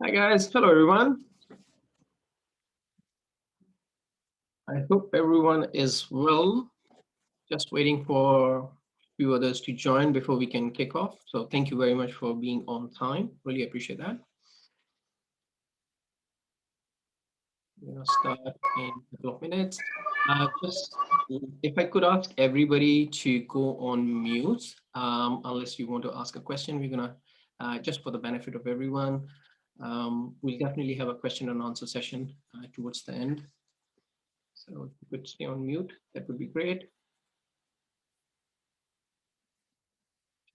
Hi guys, hello everyone. I hope everyone is well. Just waiting for a few others to join before we can kick off. So thank you very much for being on time. Really appreciate that. We're gonna start in a couple of minutes. Just if I could ask everybody to go on mute, unless you want to ask a question, we're gonna just for the benefit of everyone. We'll definitely have a question and answer session towards the end. So if you could stay on mute, that would be great.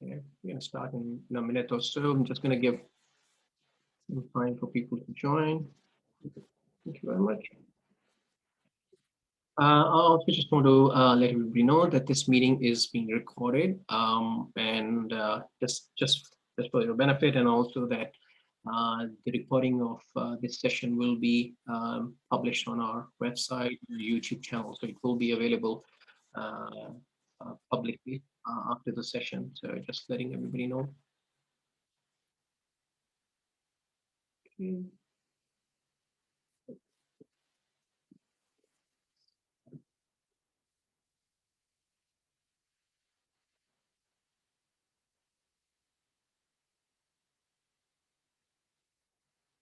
Okay, we're going to start in a minute or so. I'm just going to give some time for people to join. Thank you very much. I also just want to let everybody know that this meeting is being recorded, and just for your benefit, and also that the recording of this session will be published on our website, YouTube channel, so it will be available uh, publicly after the session. So just letting everybody know. Okay.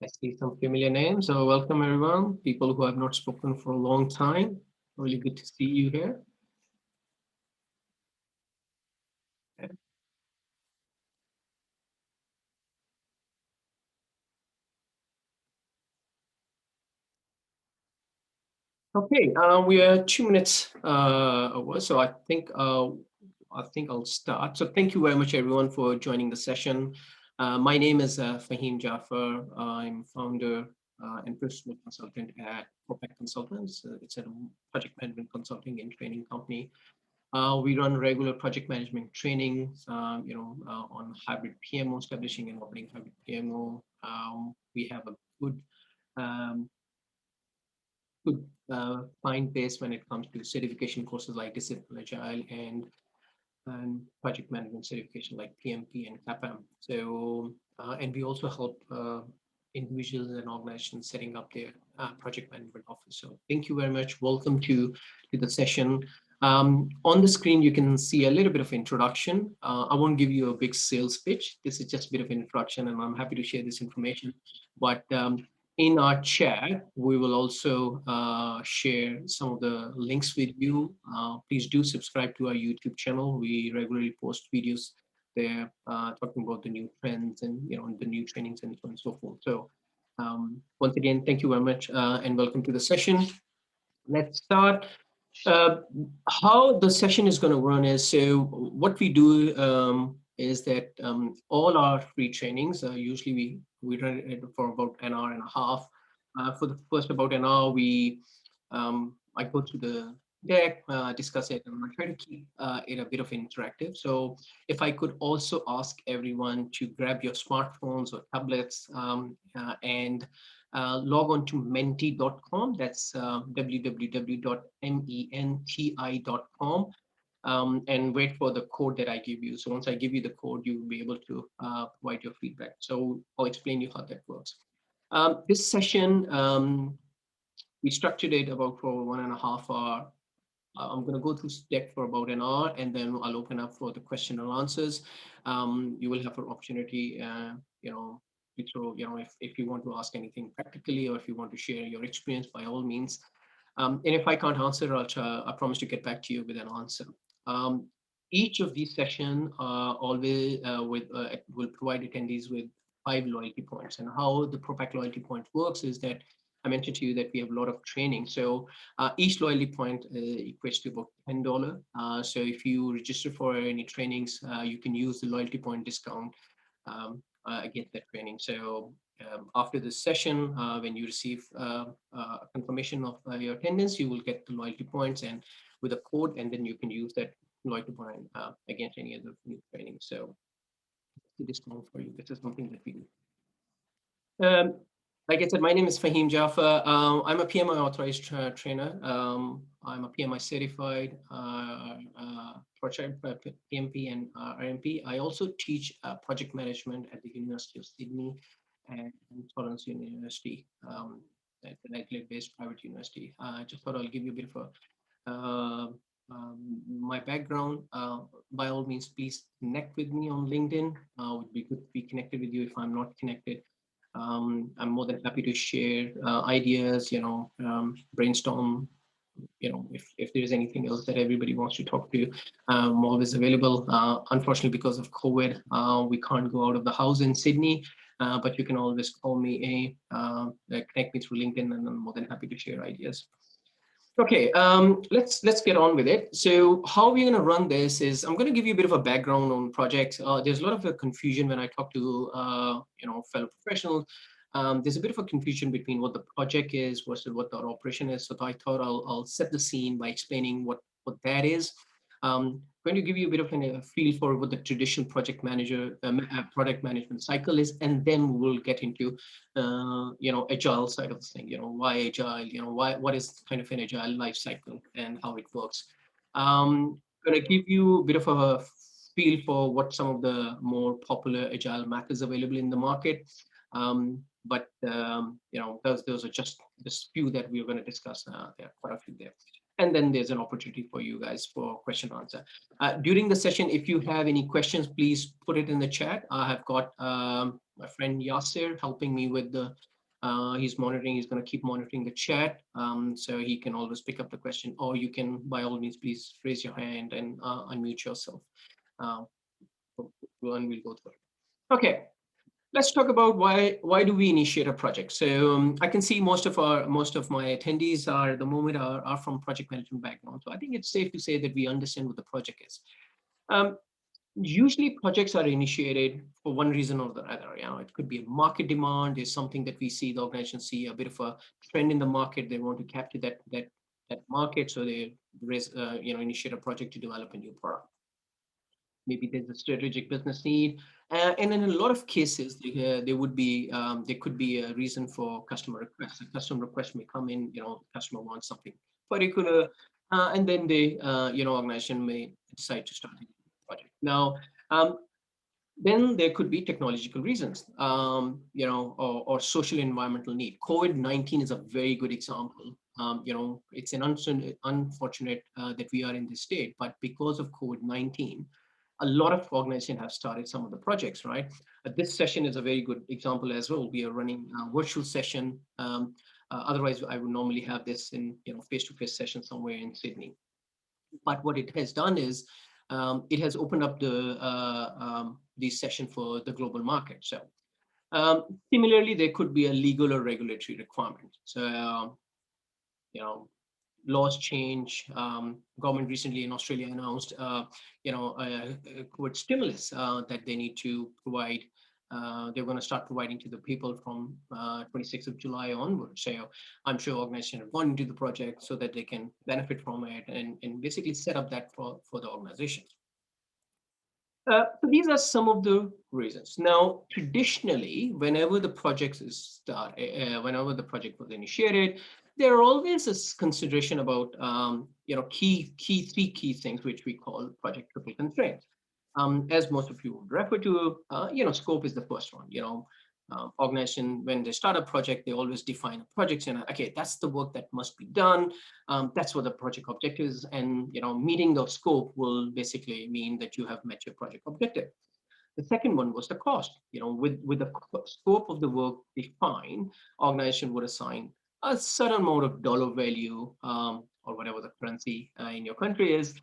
I see some familiar names. So welcome everyone, people who have not spoken for a long time. Really good to see you here. Okay, we are 2 minutes over, so I think I'll start. So thank you very much everyone for joining the session. My name is Faheem Jafar. I'm founder and principal consultant at PROPRAC Consultants. It's a project management consulting and training company. We run regular project management trainings, on hybrid PMO, establishing and operating hybrid PMO. We have a um, good client base when it comes to certification courses like Discipline Agile and project management certification like PMP and CAPM. So, and we also help individuals and organizations setting up their project management office. So thank you very much. Welcome to the session. On the screen, you can see a little bit of introduction. I won't give you a big sales pitch. This is just a bit of introduction, and I'm happy to share this information. But in our chat, we will also share some of the links with you. Please do subscribe to our YouTube channel. We regularly post videos there talking about the new trends and the new trainings and so on and so forth. So once again, thank you very much and welcome to the session. Let's start. Uh, how the session is going to run is, so what we do is that all our free trainings, usually we run it for about an hour and a half. For the first about an hour, I go through the deck, discuss it, and I try to keep it a bit of interactive. So if I could also ask everyone to grab your smartphones or tablets and log on to menti.com. That's www.menti.com. And wait for the code that I give you. So once I give you the code, you'll be able to provide your feedback. So I'll explain you how that works. This session, we structured it about for 1.5 hours. I'm going to go through deck for about an hour, and then I'll open up for the question and answers. You will have an opportunity, to throw, if you want to ask anything practically, or if you want to share your experience, by all means. And if I can't answer, I promise to get back to you with an answer. Um, each of these sessions always will provide attendees with 5 loyalty points. And how the PROPRAC loyalty point works is that I mentioned to you that we have a lot of training. So each loyalty point equates to about $10. So if you register for any trainings, you can use the loyalty point discount against that training. So after this session, when you receive confirmation of your attendance, you will get the loyalty points and with a code, and then you can use that loyalty point against any other new training. So the discount for you. This is something that we do. Like I said, my name is Faheem Jafar. I'm a PMI authorized trainer. I'm a PMI certified project PMP and RMP. I also teach project management at the University of Sydney and Torrance University, it's an Adelaide-based private university. I just thought I'll give you a bit of a my background. By all means, please connect with me on LinkedIn. Would be good to be connected with you if I'm not connected. I'm more than happy to share ideas, brainstorm. If there's anything else that everybody wants to talk to, I'm always available. Unfortunately, because of COVID, we can't go out of the house in Sydney, but you can always call me, connect me through LinkedIn, and I'm more than happy to share ideas. Okay, let's get on with it. So how we're going to run this is I'm going to give you a bit of a background on projects. There's a lot of confusion when I talk to fellow professionals. There's a bit of a confusion between what the project is versus what the operation is. So I thought I'll set the scene by explaining what that is. Going to give you a bit of a feel for what the traditional project manager product management cycle is, and then we'll get into agile side of the thing. Why agile? What is kind of an agile life cycle and how it works. Going to give you a bit of a feel for what some of the more popular agile methods available in the market. Those are just the few that we're going to discuss. There are quite a few there. And then there's an opportunity for you guys for question and answer. During the session, if you have any questions, please put it in the chat. I have got my friend Yasser helping me with the, he's going to keep monitoring the chat. So he can always pick up the question, or you can, by all means, please raise your hand and unmute yourself. And we'll go through it. Okay. Let's talk about why do we initiate a project. So I can see most of my attendees are from project management background. So I think it's safe to say that we understand what the project is. Usually projects are initiated for one reason or the other. It could be a market demand. There's something that we see, the organization see a bit of a trend in the market. They want to capture that market, so they initiate a project to develop a new product. Maybe there's a strategic business need, and in a lot of cases, there could be a reason for customer requests. A customer request may come in, customer wants something particular, and then the organization may decide to start a project. Now, then there could be technological reasons, or social environmental need. COVID-19 is a very good example. It's an unfortunate that we are in this state, but because of COVID-19, a lot of organizations have started some of the projects, right? This session is a very good example as well. We are running a virtual session. Otherwise, I would normally have this in face-to-face session somewhere in Sydney. But what it has done is it has opened up the session for the global market. So similarly, there could be a legal or regulatory requirement. So laws change. Government recently in Australia announced, COVID stimulus that they need to provide. They're going to start providing to the people from 26th of July onwards. So I'm sure organizations have gone into the project so that they can benefit from it and basically set up that for the organizations. So these are some of the reasons. Now, traditionally, whenever the project was initiated, there are always a consideration about three key things which we call project triple constraints. As most of you would refer to, scope is the first one. Organization, when they start a project, they always define a project and okay, that's the work that must be done. That's what the project objective is, and meeting the scope will basically mean that you have met your project objective. The second one was the cost. With the scope of the work defined, organization would assign a certain amount of dollar value, or whatever the currency in your country is,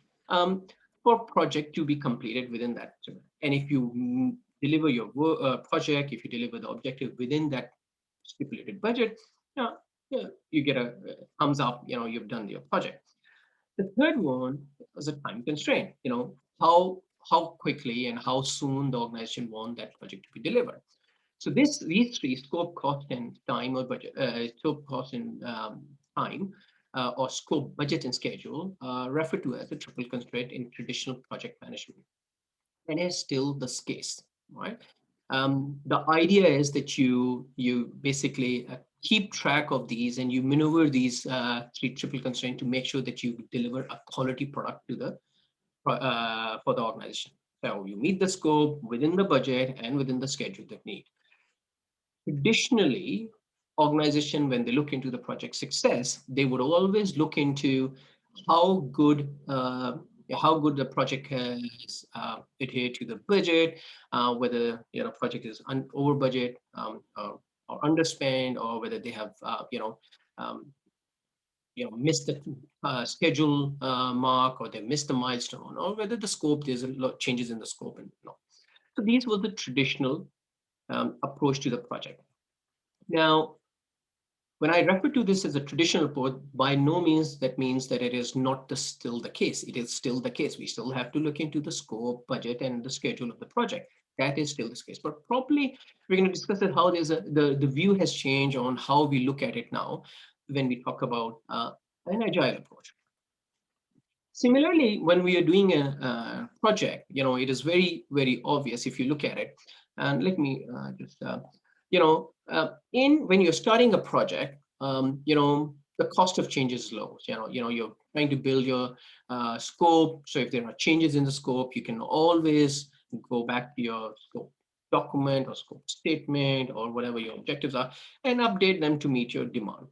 for project to be completed within that. And if you deliver your project, if you deliver the objective within that stipulated budget, you get a thumbs up, you've done your project. The third one is a time constraint, how quickly and how soon the organization want that project to be delivered. So these three, scope, cost, and time, or budget, scope, cost, and time, or scope, budget, and schedule, referred to as a triple constraint in traditional project management. And it's still the case, right? The idea is that you basically keep track of these and you maneuver these three triple constraints to make sure that you deliver a quality product to the for the organization. So you meet the scope within the budget and within the schedule that need. Traditionally, organization, when they look into the project success, they would always look into how good the project has adhered to the budget, whether project is over budget, or underspent, or whether they have um, missed the schedule mark, or they missed the milestone, or whether the scope, there's a lot changes in the scope and no. So these were the traditional approach to the project. Now, when I refer to this as a traditional report, by no means that means that it is not still the case. It is still the case. We still have to look into the scope, budget, and the schedule of the project. That is still the case. But probably we're going to discuss it how the view has changed on how we look at it now when we talk about an agile approach. Similarly, when we are doing a project, it is very, very obvious if you look at it. And let me just, when you're starting a project, the cost of change is low. You're trying to build your scope. So if there are changes in the scope, you can always go back to your scope document or scope statement or whatever your objectives are and update them to meet your demand.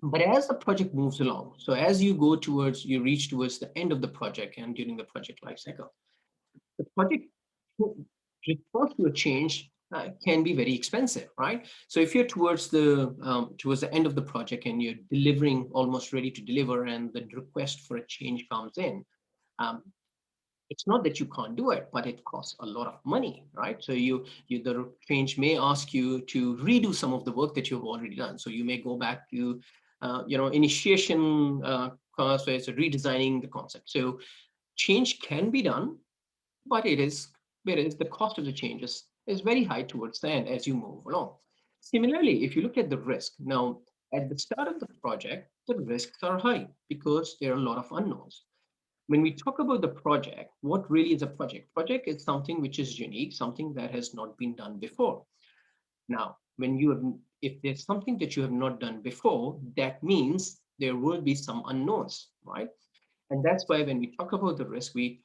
But as the project moves along, so as you reach towards the end of the project and during the project life cycle, the project response to a change can be very expensive, right? So if you're towards the end of the project and you're delivering, almost ready to deliver, and the request for a change comes in, um, it's not that you can't do it, but it costs a lot of money, right? So the change may ask you to redo some of the work that you've already done. So you may go back to, initiation cost, where it's redesigning the concept. So change can be done, but the cost of the changes is very high towards the end as you move along. Similarly, if you look at the risk now, at the start of the project, the risks are high because there are a lot of unknowns. When we talk about the project, what really is a project? Project is something which is unique, something that has not been done before. Now, if there's something that you have not done before, that means there will be some unknowns, right? And that's why when we talk about the risk, we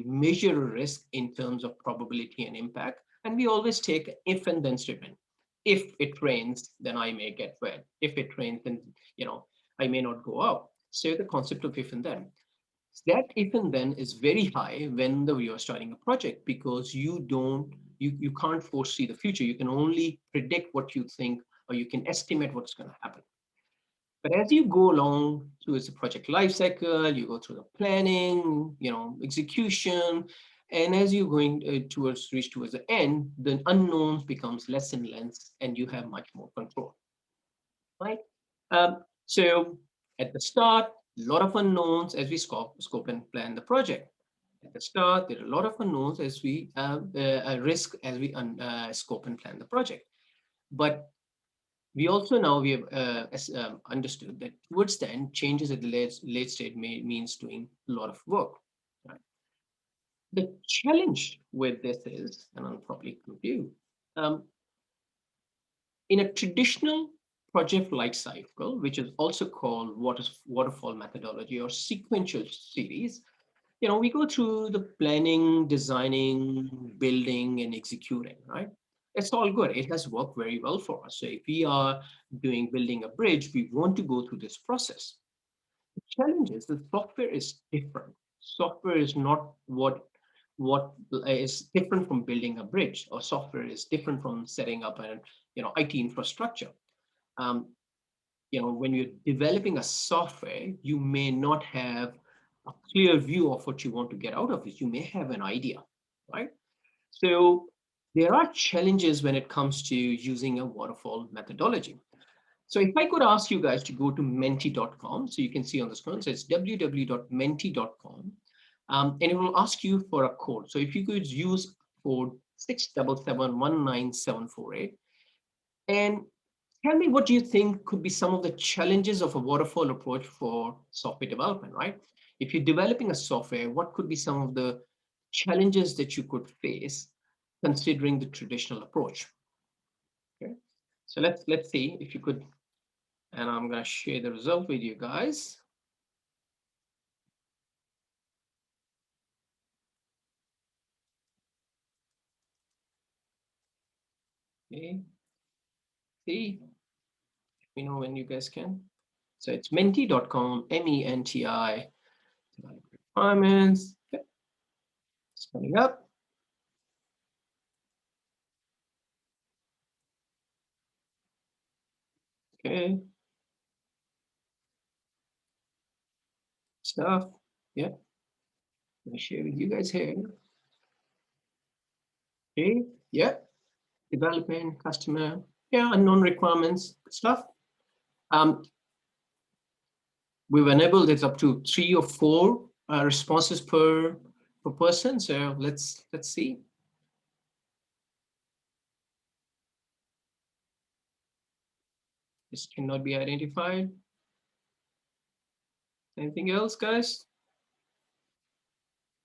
measure risk in terms of probability and impact, and we always take if and then statement. If it rains, then I may get wet. If it rains, then I may not go out. So the concept of if and then. That if and then is very high when you're starting a project because you can't foresee the future. You can only predict what you think, or you can estimate what's going to happen. But as you go along through the project life cycle, you go through the planning, execution, and as you're going reach towards the end, the unknowns becomes less and less, and you have much more control, right? So at the start, a lot of unknowns as we scope and plan the project. At the start, there are a lot of unknowns as we risk as we scope and plan the project. But we also now we have understood that towards the end, changes at the late stage means doing a lot of work. Right? The challenge with this is, and I'll probably conclude, um, in a traditional project life cycle, which is also called waterfall methodology or sequential series, we go through the planning, designing, building, and executing, right? It's all good. It has worked very well for us. So if we are building a bridge, we want to go through this process. The challenge is the software is different. Software is not what is different from building a bridge, or software is different from setting up an IT infrastructure. Um, when you're developing a software, you may not have a clear view of what you want to get out of it. You may have an idea, right? So there are challenges when it comes to using a waterfall methodology. So if I could ask you guys to go to menti.com, so you can see on the screen, so it's www.menti.com, and it will ask you for a code. So if you could use code 677194748, and tell me what do you think could be some of the challenges of a waterfall approach for software development, right? If you're developing a software, what could be some of the challenges that you could face considering the traditional approach? Okay, so let's see if you could, and I'm going to share the result with you guys. Okay, See, let me know when you guys can. So it's menti.com, MENTI, requirements. Yep, it's coming up. Okay, stuff. Yeah, let me share with you guys here. Okay, yeah, development, customer, yeah, unknown requirements, stuff. Um, we've enabled it up to 3 or 4 responses per person. So let's see. This cannot be identified. Anything else, guys?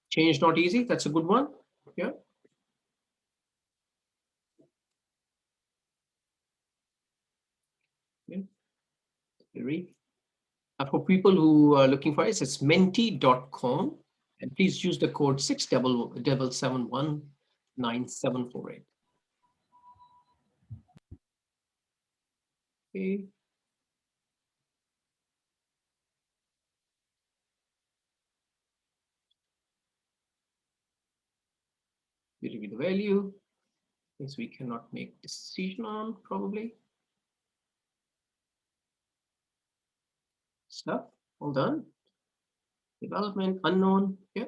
Change not easy. That's a good one. Yeah. Yeah. For people who are looking for it, it's menti.com. And please use the code 6771978. Okay. We review the value. Things we cannot make decision on, probably. Stuff, all done. Development, unknown, yeah.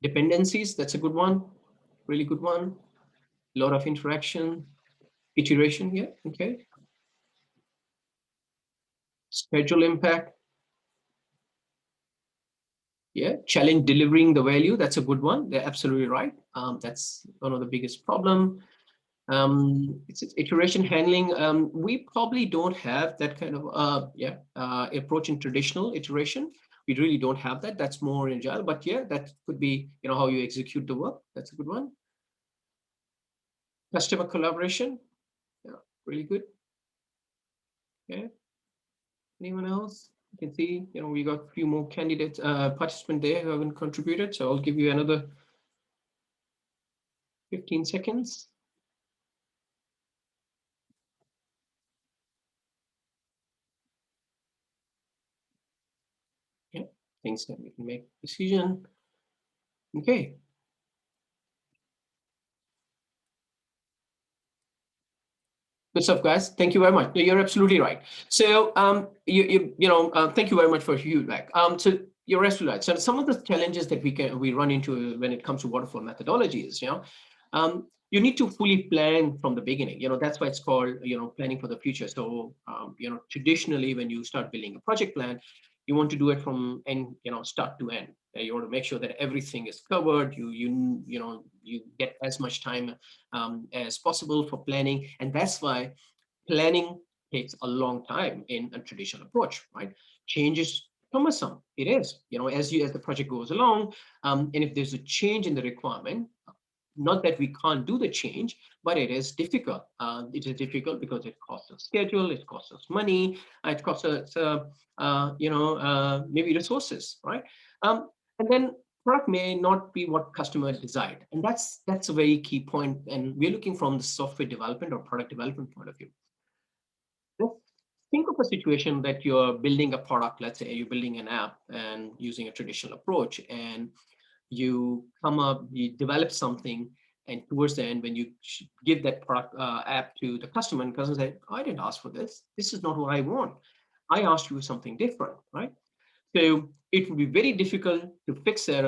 Dependencies, that's a good one. Really good one. A lot of interaction, iteration, yeah, okay. Schedule impact, yeah. Challenge delivering the value, that's a good one. They're absolutely right. That's one of the biggest problem. It's iteration handling. We probably don't have that kind of approach in traditional iteration. We really don't have that. That's more agile, but yeah, that could be, how you execute the work. That's a good one. Customer collaboration, yeah, really good. Okay, anyone else? You can see, we got a few more candidates, participants there who haven't contributed. So I'll give you another 15 seconds. Yeah, things that we can make decision. Okay. Good stuff, guys. Thank you very much. No, you're absolutely right. So, thank you very much for feedback. So you're absolutely right. So some of the challenges that we run into when it comes to waterfall methodologies, you need to fully plan from the beginning. That's why it's called, planning for the future. So, traditionally, when you start building a project plan, you want to do it from end, start to end. You want to make sure that everything is covered. You get as much time as possible for planning, and that's why planning takes a long time in a traditional approach, right? Change is cumbersome. It is, as the project goes along, and if there's a change in the requirement, not that we can't do the change, but it is difficult. It is difficult because it costs us schedule, it costs us money, it costs us, maybe resources, right? And then product may not be what customer desired, and that's a very key point. And we're looking from the software development or product development point of view. Let's think of a situation that you're building a product. Let's say you're building an app and using a traditional approach, and you develop something, and towards the end, when you give that product app to the customer, and the customer say, I didn't ask for this. This is not what I want. I asked you something different, right? So it would be very difficult to fix it,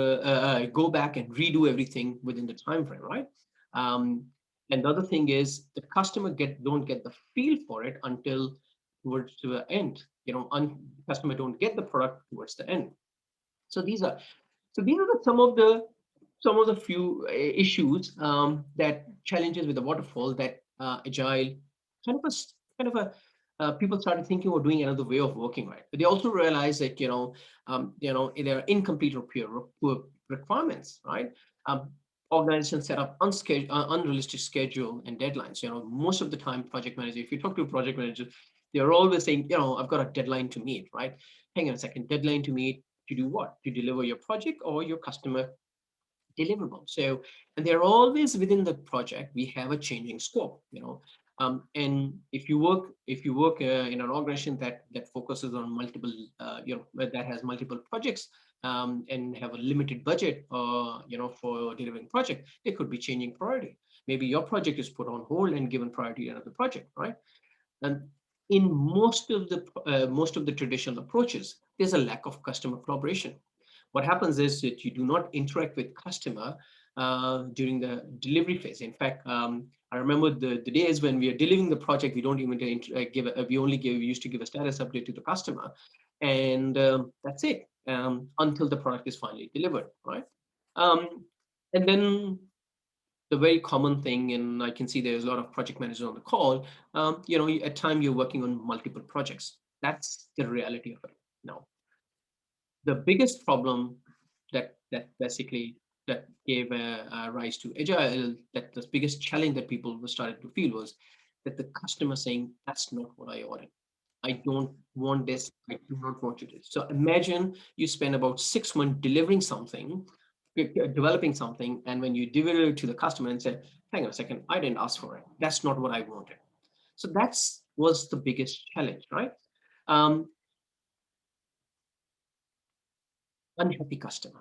go back and redo everything within the time frame, right? Um, and the other thing is the customer don't get the feel for it until towards the end. Customer don't get the product towards the end. So these are some of the few issues, that challenges with the waterfall that agile kind of a people started thinking or doing another way of working, right? But they also realized that there are incomplete or poor requirements, right? Um, Organizations set up unrealistic schedule and deadlines. Most of the time, project manager, if you talk to a project manager, they're always saying, I've got a deadline to meet, right? Hang on a second, deadline to meet to do what? To deliver your project or your customer deliverable. So, and they're always within the project. We have a changing scope. And if you work in an organization that focuses on multiple, that has multiple projects, and have a limited budget, for delivering project, they could be changing priority. Maybe your project is put on hold and given priority to another project, right? And in most of the traditional approaches, there's a lack of customer collaboration. What happens is that you do not interact with customer during the delivery phase. In fact, I remember the days when we are delivering the project, we don't even we used to give a status update to the customer, and that's it, until the product is finally delivered, right? Um, and then the very common thing, and I can see there's a lot of project managers on the call, at time you're working on multiple projects. That's the reality of it. Now, the biggest problem that basically that gave a rise to Agile, that the biggest challenge that people were started to feel was that the customer saying, that's not what I ordered. I don't want this. I do not want you to. So imagine you spend about 6 months delivering something, developing something, and when you deliver it to the customer and say, hang on a second, I didn't ask for it. That's not what I wanted. So that's was the biggest challenge, right? Um, Unhappy customer.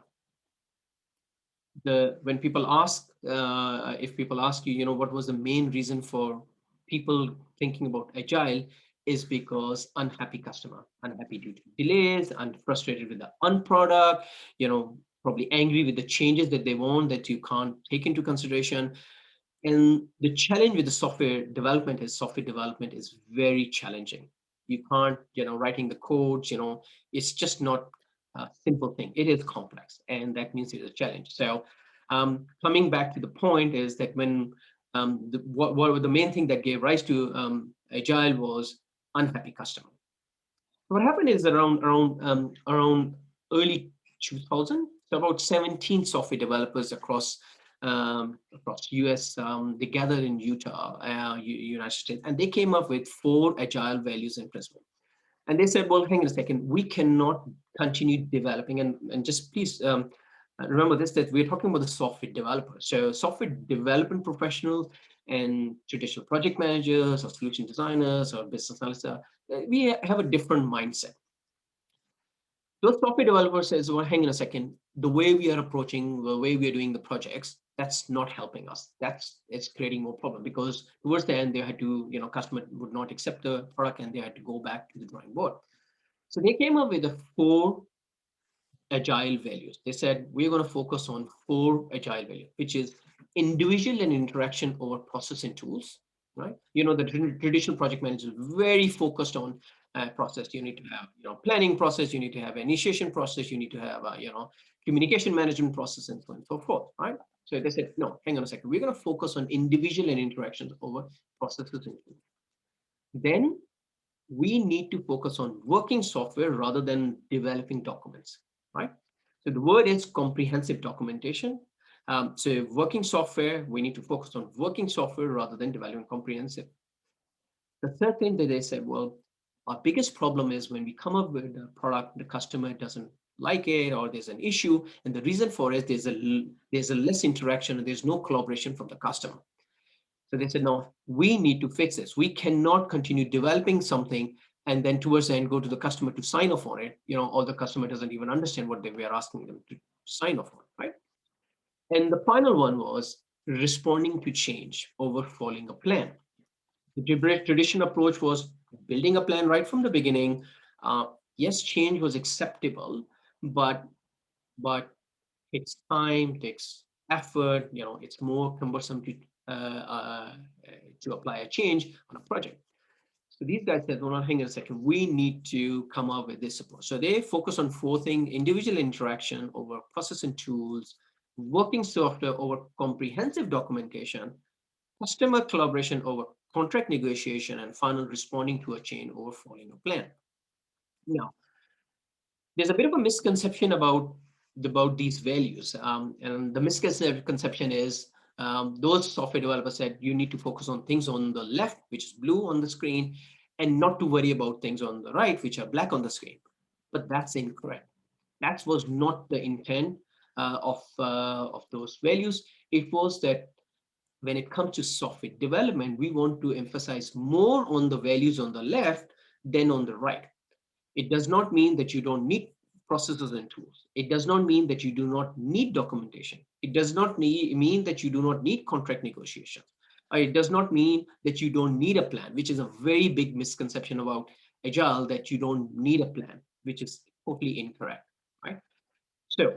When people ask, if people ask you, what was the main reason for people thinking about Agile, is because unhappy customer, unhappy due to delays, and frustrated with the unproduct, probably angry with the changes that they want that you can't take into consideration. And the challenge with the software development is very challenging. You can't, writing the codes, it's just not a simple thing. It is complex, and that means it is a challenge. So, coming back to the point is that when what the main thing that gave rise to Agile was unhappy customer. What happened is around early 2000, so about 17 software developers across US, they gathered in Utah, United States, and they came up with 4 Agile values and principles. And they said, well, hang on a second, we cannot continue developing, and just please remember this, that we're talking about the software developers. So software development professionals and traditional project managers or solution designers or business analysts, we have a different mindset. Those software developers says, well, hang on a second, the way we are approaching, the way we are doing the projects, that's not helping us. It's creating more problem, because towards the end they had to, customer would not accept the product and they had to go back to the drawing board. So they came up with the 4 Agile values. They said, we're going to focus on 4 Agile values, which is individual and interaction over process and tools, right? The traditional project manager is very focused on process. You need to have, planning process, you need to have initiation process, you need to have, communication management process, and so on and so forth, right? So they said, no, hang on a second. We're going to focus on individual and interactions over processes and tools. Then we need to focus on working software rather than developing documents, right? So the word is comprehensive documentation. So working software, we need to focus on working software rather than developing comprehensive. The third thing that they said, well, our biggest problem is when we come up with a product, the customer doesn't like it, or there's an issue, and the reason for it is there's a less interaction and there's no collaboration from the customer. So they said, no, we need to fix this. We cannot continue developing something and then towards the end go to the customer to sign off on it, or the customer doesn't even understand what we are asking them to sign off on, right? And the final one was responding to change over following a plan. The traditional approach was building a plan right from the beginning. Yes, change was acceptable, but takes time, takes effort. It's more cumbersome to apply a change on a project. So these guys said, well, hang on a second, we need to come up with this approach. So they focus on 4 things: individual interaction over process and tools, working software over comprehensive documentation, customer collaboration over contract negotiation, and final responding to a change over following a plan. Now, there's a bit of a misconception about these values, and the misconception is those software developers said you need to focus on things on the left, which is blue on the screen, and not to worry about things on the right, which are black on the screen. But that's incorrect. That was not the intent of those values. It was that when it comes to software development, we want to emphasize more on the values on the left than on the right. It does not mean that you don't need processes and tools. It does not mean that you do not need documentation. It does not mean that you do not need contract negotiations. It does not mean that you don't need a plan, which is a very big misconception about Agile, that you don't need a plan, which is totally incorrect, right? So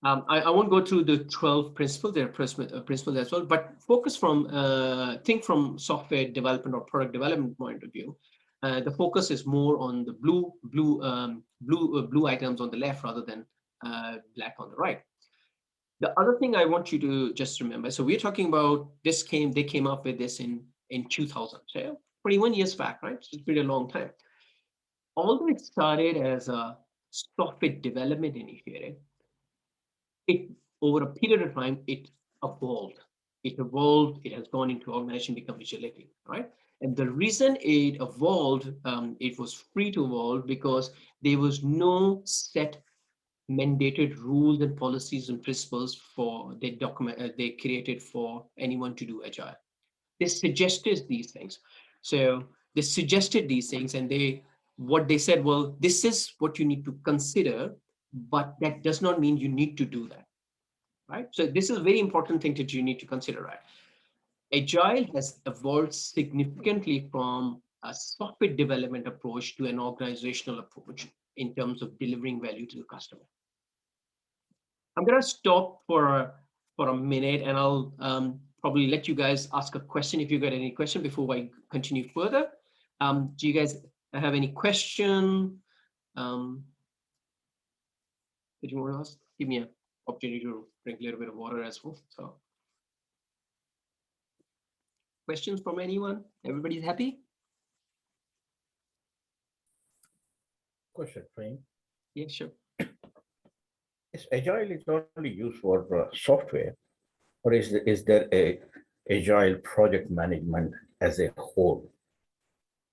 I won't go through the 12 principles. There are principles as well, but focus from think from software development or product development point of view. The focus is more on the blue items on the left rather than black on the right. The other thing I want you to just remember. So we're talking about this they came up with this in 2000, so 21 years back, right? So it's been a long time. Although it started as a software development initiative, it over a period of time it evolved. It has gone into organization, become agility, right? And the reason it evolved, it was free to evolve because there was no set mandated rules and policies and principles for the document they created for anyone to do Agile. They suggested these things. So they suggested these things, and what they said, well, this is what you need to consider, but that does not mean you need to do that, right? So this is a very important thing that you need to consider, right? Agile has evolved significantly from a software development approach to an organizational approach in terms of delivering value to the customer. I'm going to stop for a minute, and I'll probably let you guys ask a question if you got any question before I continue further. Do you guys have any question that you want to ask? Give me an opportunity to drink a little bit of water as well. So, questions from anyone? Everybody's happy? Question, Faheem. Yeah, sure. Is Agile is only used for software, or is there a Agile project management as a whole,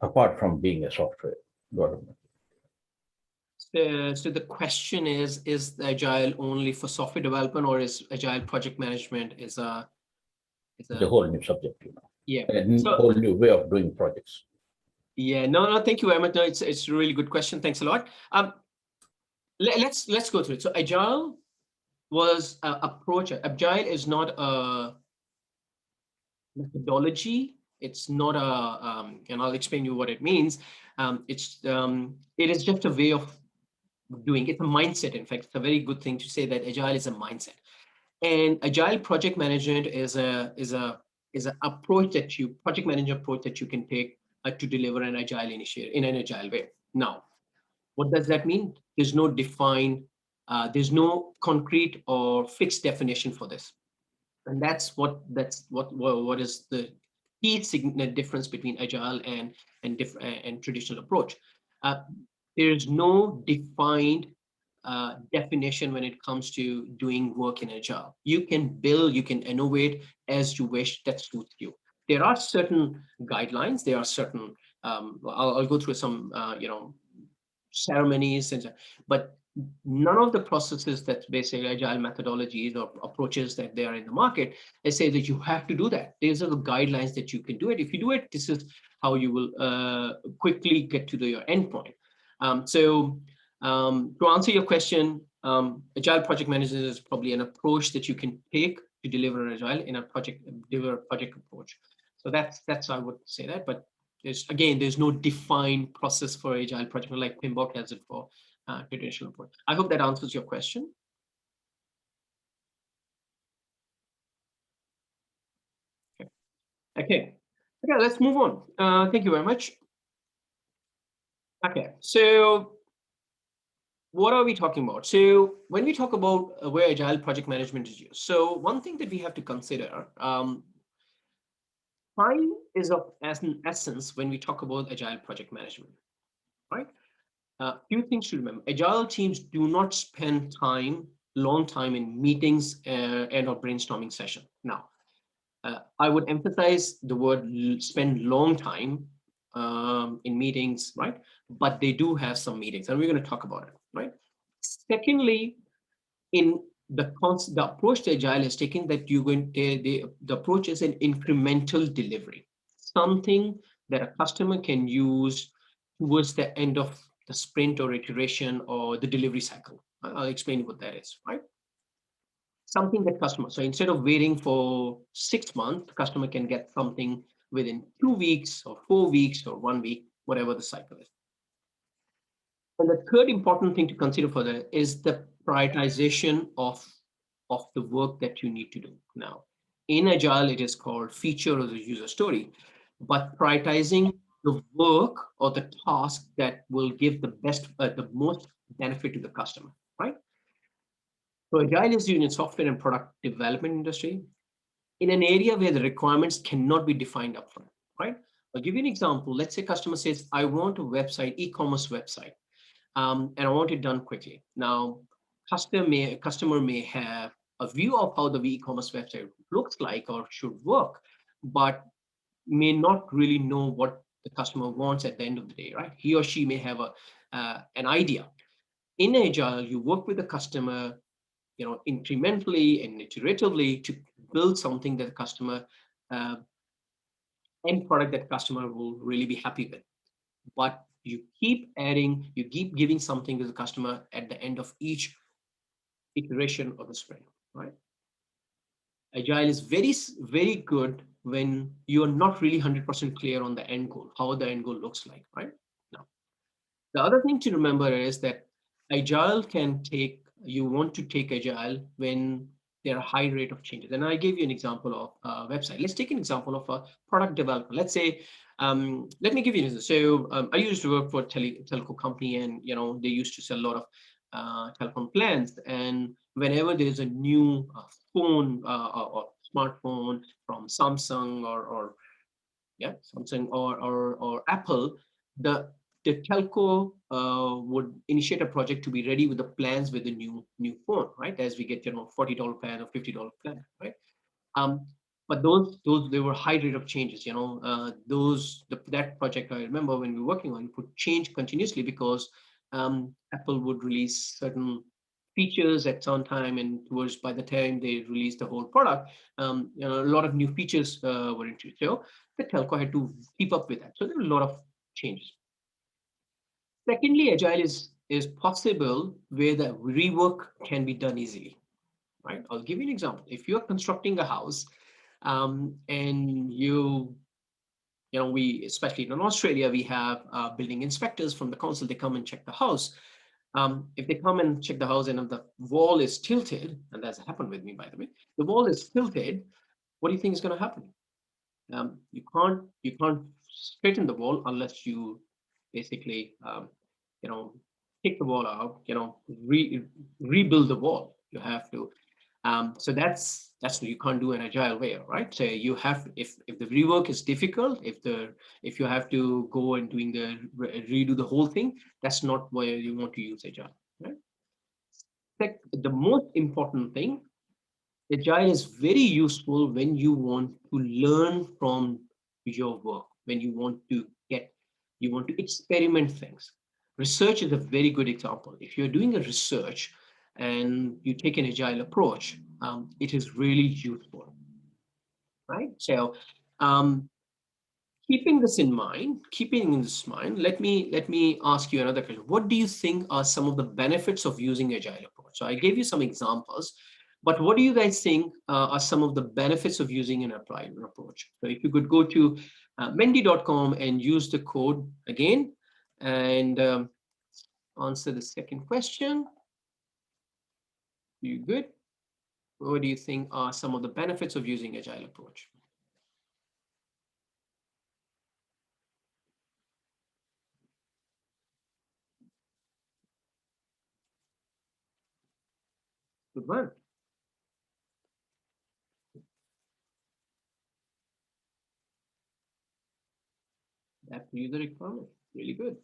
apart from being a software development? So the question is Agile only for software development, or is Agile project management is a The whole new subject, yeah. a So, whole new way of doing projects. yeah, no, thank you very much. No, it's a really good question. Thanks a lot. Let's go through it. So Agile was approach. Agile is not a methodology. It's not and I'll explain you what it means. It is just a way of doing. It's a mindset. In fact, it's a very good thing to say that Agile is a mindset. And Agile project management is an approach that project manager approach that you can take to deliver an Agile initiative in an Agile way. Now, what does that mean? There's no defined, there's no concrete or fixed definition for this. And that's what is the key difference between Agile and traditional approach. Uh, there's no defined definition when it comes to doing work in Agile. You can build, you can innovate as you wish, that suits you. There are certain guidelines, there are certain, I'll go through some, ceremonies, but none of the processes that basically Agile methodologies or approaches that they are in the market, they say that you have to do that. These are the guidelines that you can do it. If you do it, this is how you will quickly get to your endpoint. To answer your question, Agile project management is probably an approach that you can take to deliver Agile in a project approach. So that's I would say that, but there's no defined process for Agile project like PMBOK has it for traditional approach. I hope that answers your question. Okay, let's move on. Thank you very much. Okay, so what are we talking about? So when we talk about where Agile project management is used, so one thing that we have to consider, time is of an essence when we talk about Agile project management, right? Few things to remember. Agile teams do not spend long time in meetings and or brainstorming session. Now, I would emphasize the word spend long time in meetings, right? But they do have some meetings, and we're going to talk about it, right? Secondly, in the approach to Agile is taking that you're going to, the approach is an incremental delivery, something that a customer can use towards the end of the sprint or iteration or the delivery cycle. I'll explain what that is, right? Something that customer, so instead of waiting for 6 months, the customer can get something within 2 weeks or 4 weeks or 1 week, whatever the cycle is. And the third important thing to consider further is the prioritization of the work that you need to do. Now, in Agile, it is called feature or the user story, but prioritizing the work or the task that will give the most benefit to the customer, right? So Agile is used in software and product development industry in an area where the requirements cannot be defined upfront, right? I'll give you an example. Let's say customer says, I want a website, e-commerce website, and I want it done quickly. Now, customer may have a view of how the e-commerce website looks like or should work, but may not really know what the customer wants at the end of the day, right? He or she may have an idea. In Agile, you work with the customer, incrementally and iteratively to build something that the customer uh, end product that customer will really be happy with. But you keep adding, you keep giving something to the customer at the end of each iteration of the sprint, right? Agile is very good when you're not really 100% clear on the end goal, how the end goal looks like, right? Now, the other thing to remember is that Agile you want to take Agile when there are high rate of changes. And I gave you an example of a website. Let's take an example of a product developer. Let's say, let me give you this. So I used to work for a telco company, and they used to sell a lot of telephone plans. And whenever there's a new phone or smartphone from Samsung or yeah, Samsung or Apple, the telco would initiate a project to be ready with the plans with the new phone, right? As we get $40 plan or $50 plan, right? Um, but those they were high rate of changes. That project I remember when we were working on it would change continuously because Apple would release certain features at some time, and towards by the time they released the whole product, a lot of new features were introduced. So the telco had to keep up with that. So there were a lot of changes. Secondly, Agile is possible where the rework can be done easily, right? I'll give you an example. If you're constructing a house, and we, especially in Australia, we have building inspectors from the council. They come and check the house. If they come and check the house and if the wall is tilted, and that's happened with me, by the way, the wall is tilted, what do you think is going to happen? You can't straighten the wall unless you basically take the wall out, rebuild the wall. You have to. So that's what you can't do in agile way, right? So you have, if the rework is difficult, if you have to go and redo the whole thing, that's not where you want to use agile, right? The most important thing, agile is very useful when you want to learn from your work, when you want to experiment things. Research is a very good example. If you're doing a research and you take an agile approach, it is really useful, right? So um, keeping this in mind, let me ask you another question. What do you think are some of the benefits of using agile approach? So I gave you some examples, but what do you guys think are some of the benefits of using an applied approach? So if you could go to mendy.com and use the code again and answer the second question. You good? What do you think are some of the benefits of using agile approach? Good one. That user requirement. Really good.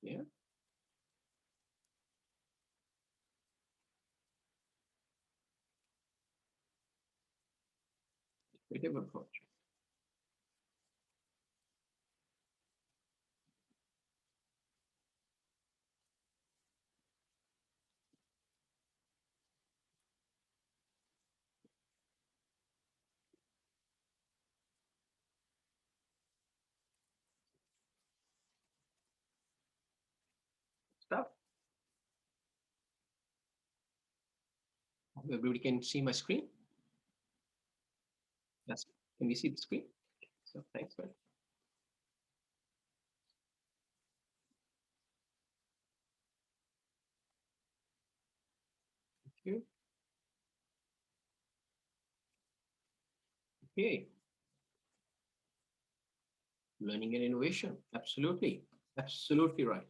Yeah. Creative approach. stuff. Everybody can see my screen. Yes, can we see the screen? So thanks, man. Thank you. Okay. Learning and innovation. Absolutely. Absolutely right.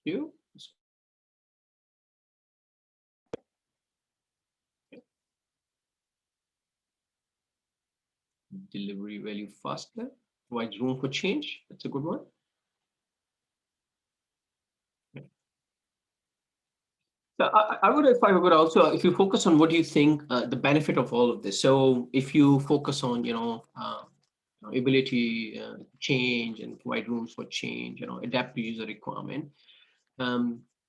You delivery value faster, provides room for change. That's a good one. So I would, if I would also, if you focus on what do you think the benefit of all of this. So if you focus on, ability change and provide rooms for change, adapt to user requirement.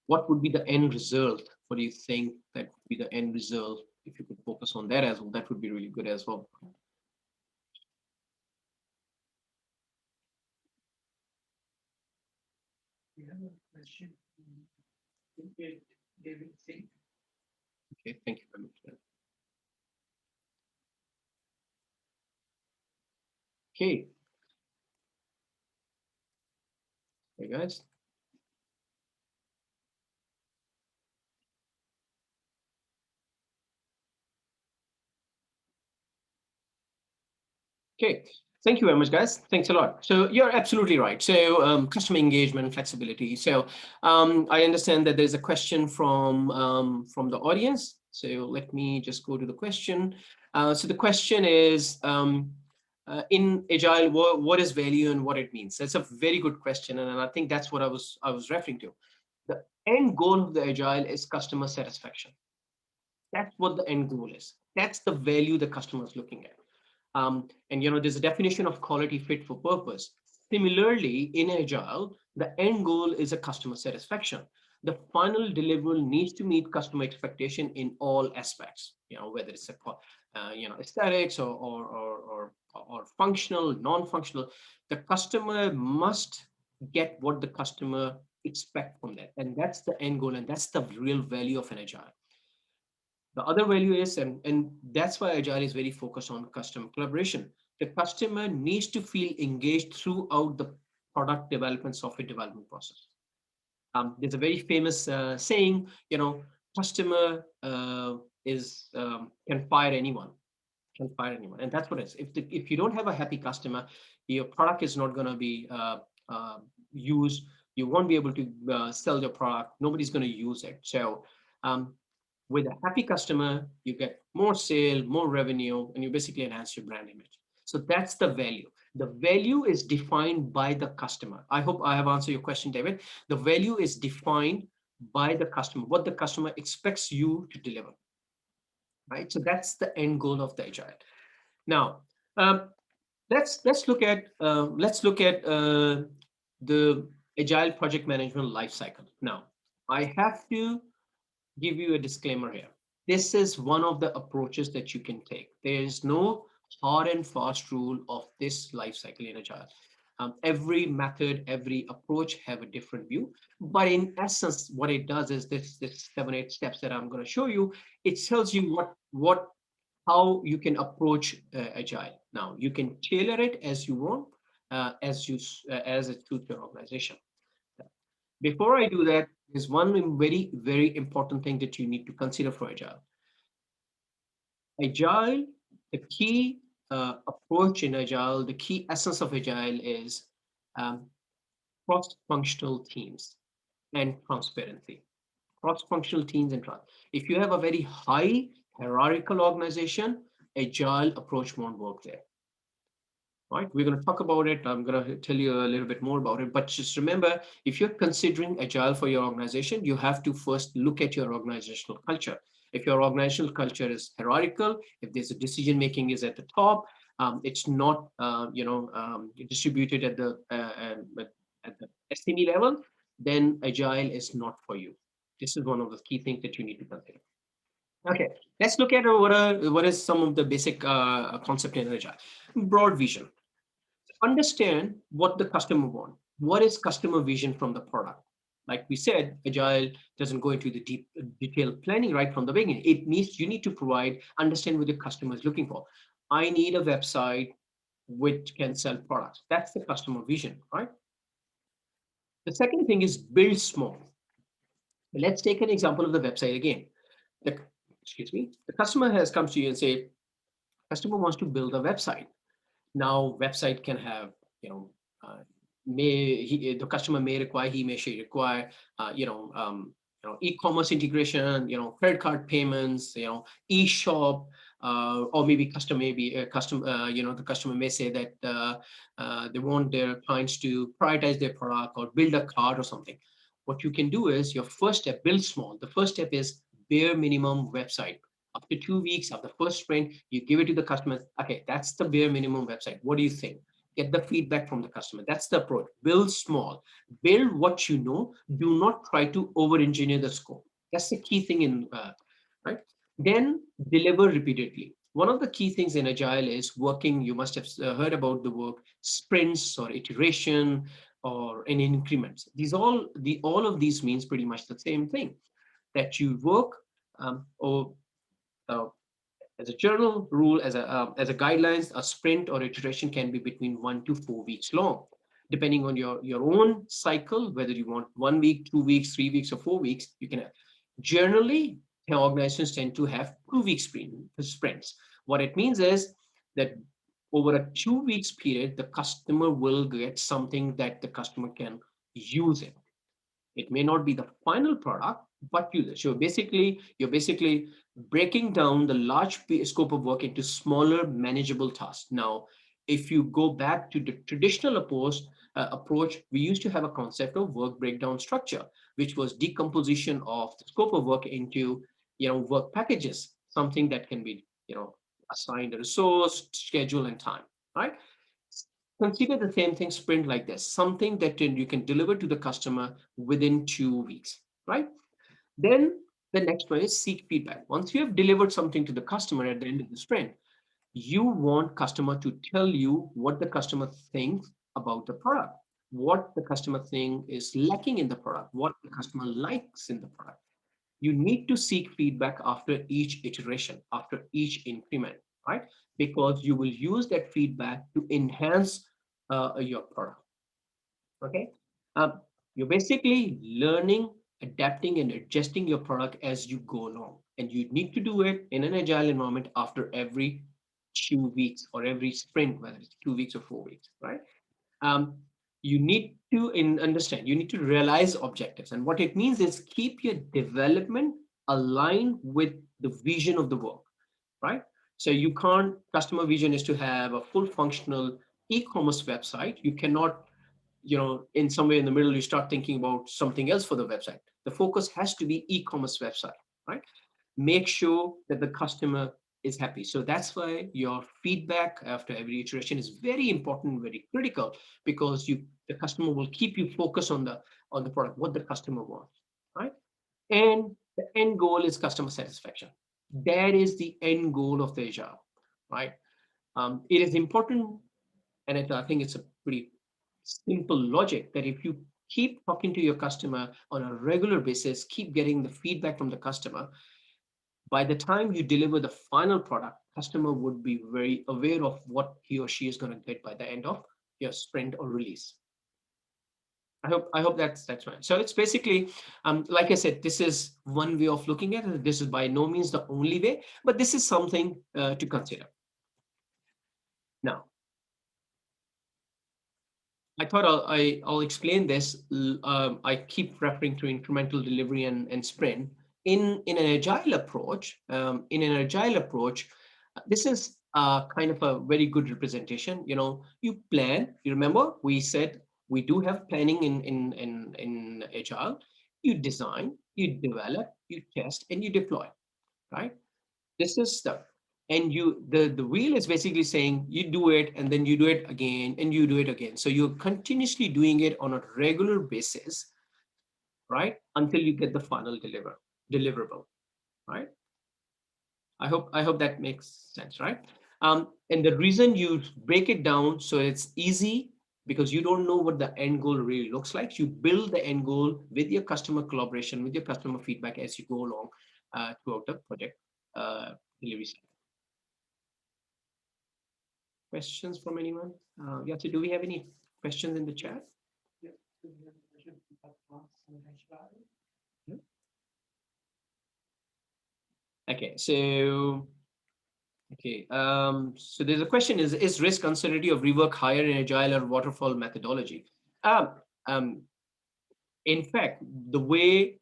What would be the end result? What do you think that would be the end result? If you could focus on that as well, that would be really good as well. You have a question? David, say. Okay, thank you very much. Okay, hey guys. Okay, thank you very much, guys. Thanks a lot. So you're absolutely right. So customer engagement, flexibility. So I understand that there's a question from the audience. So let me just go to the question. So the question is, in Agile, what is value and what it means? That's a very good question, and I think that's what I was referring to. The end goal of the Agile is customer satisfaction. That's what the end goal is. That's the value the customer is looking at. And there's a definition of quality fit for purpose. Similarly, in Agile, the end goal is a customer satisfaction. The final deliverable needs to meet customer expectation in all aspects. Whether it's aesthetics or functional, non-functional. The customer must get what the customer expect from that, and that's the end goal, and that's the real value of an Agile. The other value is, and that's why Agile is very focused on customer collaboration. The customer needs to feel engaged throughout the product development, software development process. There's a very famous saying, customer can fire anyone, and that's what it is. If you don't have a happy customer, your product is not going to be used. You won't be able to sell your product. Nobody's going to use it. So with a happy customer, you get more sale, more revenue, and you basically enhance your brand image. So that's the value. The value is defined by the customer. I hope I have answered your question, David. The value is defined by the customer, what the customer expects you to deliver. Right. So that's the end goal of the Agile. Now, let's look at the Agile project management lifecycle. Now, I have to give you a disclaimer here. This is one of the approaches that you can take. There is no hard and fast rule of this life cycle in Agile. Every method, every approach have a different view. But in essence, what it does is this 7-8 steps that I'm going to show you. It tells you how you can approach Agile. Now you can tailor it as you want, as it suits your organization. Before I do that, there's one very, very important thing that you need to consider for Agile. Agile, the key approach in Agile, the key essence of Agile is cross-functional teams and transparency. Cross-functional teams and trust. If you have a very high hierarchical organization, Agile approach won't work there. Right, we're going to talk about it. I'm going to tell you a little bit more about it. But just remember, if you're considering Agile for your organization, you have to first look at your organizational culture. If your organizational culture is hierarchical, if there's a decision making is at the top, it's not distributed at the SME level, then Agile is not for you. This is one of the key things that you need to consider. Okay, let's look at what is some of the basic concept in Agile. Broad vision. Understand what the customer want. What is customer vision from the product? Like we said, Agile doesn't go into the deep detailed planning right from the beginning. You need to provide, understand what the customer is looking for. I need a website which can sell products. That's the customer vision, right? The second thing is build small. Let's take an example of the website again. The, excuse me, the customer has come to you and say, customer wants to build a website. Now, website can have, you know, the customer may require, he may she require, e-commerce integration, credit card payments, e-shop, or maybe the customer may say that they want their clients to prioritize their product or build a card or something. What you can do is your first step, build small. The first step is bare minimum website. After 2 weeks of the first sprint, you give it to the customer. Okay, that's the bare minimum website. What do you think? Get the feedback from the customer. That's the approach. Build small. Build what you know. Do not try to over-engineer the scope. That's the key thing in right. Then deliver repeatedly. One of the key things in Agile is working. You must have heard about the work sprints or iteration or in increments. All of these means pretty much the same thing. That you work or uh, as a general rule, as a guidelines, a sprint or iteration can be between 1 to 4 weeks long, depending on your own cycle, whether you want 1 week, 2 weeks, 3 weeks, or 4 weeks. You can have. Generally, organizations tend to have 2 week sprints. What it means is that over a 2 weeks period, the customer will get something that the customer can use it. It may not be the final product, but use it. So you're basically breaking down the large scope of work into smaller, manageable tasks. Now, if you go back to the traditional approach, we used to have a concept of work breakdown structure, which was decomposition of the scope of work into work packages, something that can be assigned a resource, schedule, and time. Right? Consider the same thing sprint like this, something that you can deliver to the customer within 2 weeks, right? Then the next one is seek feedback. Once you have delivered something to the customer at the end of the sprint, you want customer to tell you what the customer thinks about the product, what the customer thinks is lacking in the product, what the customer likes in the product. You need to seek feedback after each iteration, after each increment, right? Because you will use that feedback to enhance your product. Okay. Um, you're basically learning, adapting, and adjusting your product as you go along. And you need to do it in an agile environment after every 2 weeks or every sprint, whether it's 2 weeks or 4 weeks, right? um, you need to understand, you need to realize objectives. And what it means is keep your development aligned with the vision of the work, right? So you can't, customer vision is to have a full functional e-commerce website. You cannot, in somewhere in the middle, you start thinking about something else for the website. The focus has to be e-commerce website, right? Make sure that the customer is happy. So that's why your feedback after every iteration is very important, very critical, because the customer will keep you focused on the product, what the customer wants, right? And the end goal is customer satisfaction. That is the end goal of the agile, right? It is important, and I think it's a pretty simple logic that if you keep talking to your customer on a regular basis, keep getting the feedback from the customer, by the time you deliver the final product, customer would be very aware of what he or she is going to get by the end of your sprint or release. I hope that's right. So it's basically, like I said, this is one way of looking at it. This is by no means the only way, but this is something to consider. Now, I thought I'll explain this. I keep referring to incremental delivery and sprint. In an agile approach, this is kind of a very good representation. You plan. You remember we said we do have planning in agile. You design, you develop, you test, and you deploy. Right? This is stuff. And the wheel is basically saying you do it and then you do it again and you do it again. So you're continuously doing it on a regular basis, right? Until you get the final deliverable, right? I hope that makes sense, right? And the reason you break it down so it's easy, because you don't know what the end goal really looks like. You build the end goal with your customer collaboration, with your customer feedback as you go along throughout the project delivery cycle. Questions from anyone? Yeah, so do we have any questions in the chat? Okay, so so there's a question: is risk uncertainty of rework higher in agile or waterfall methodology? Um, um, in fact, the way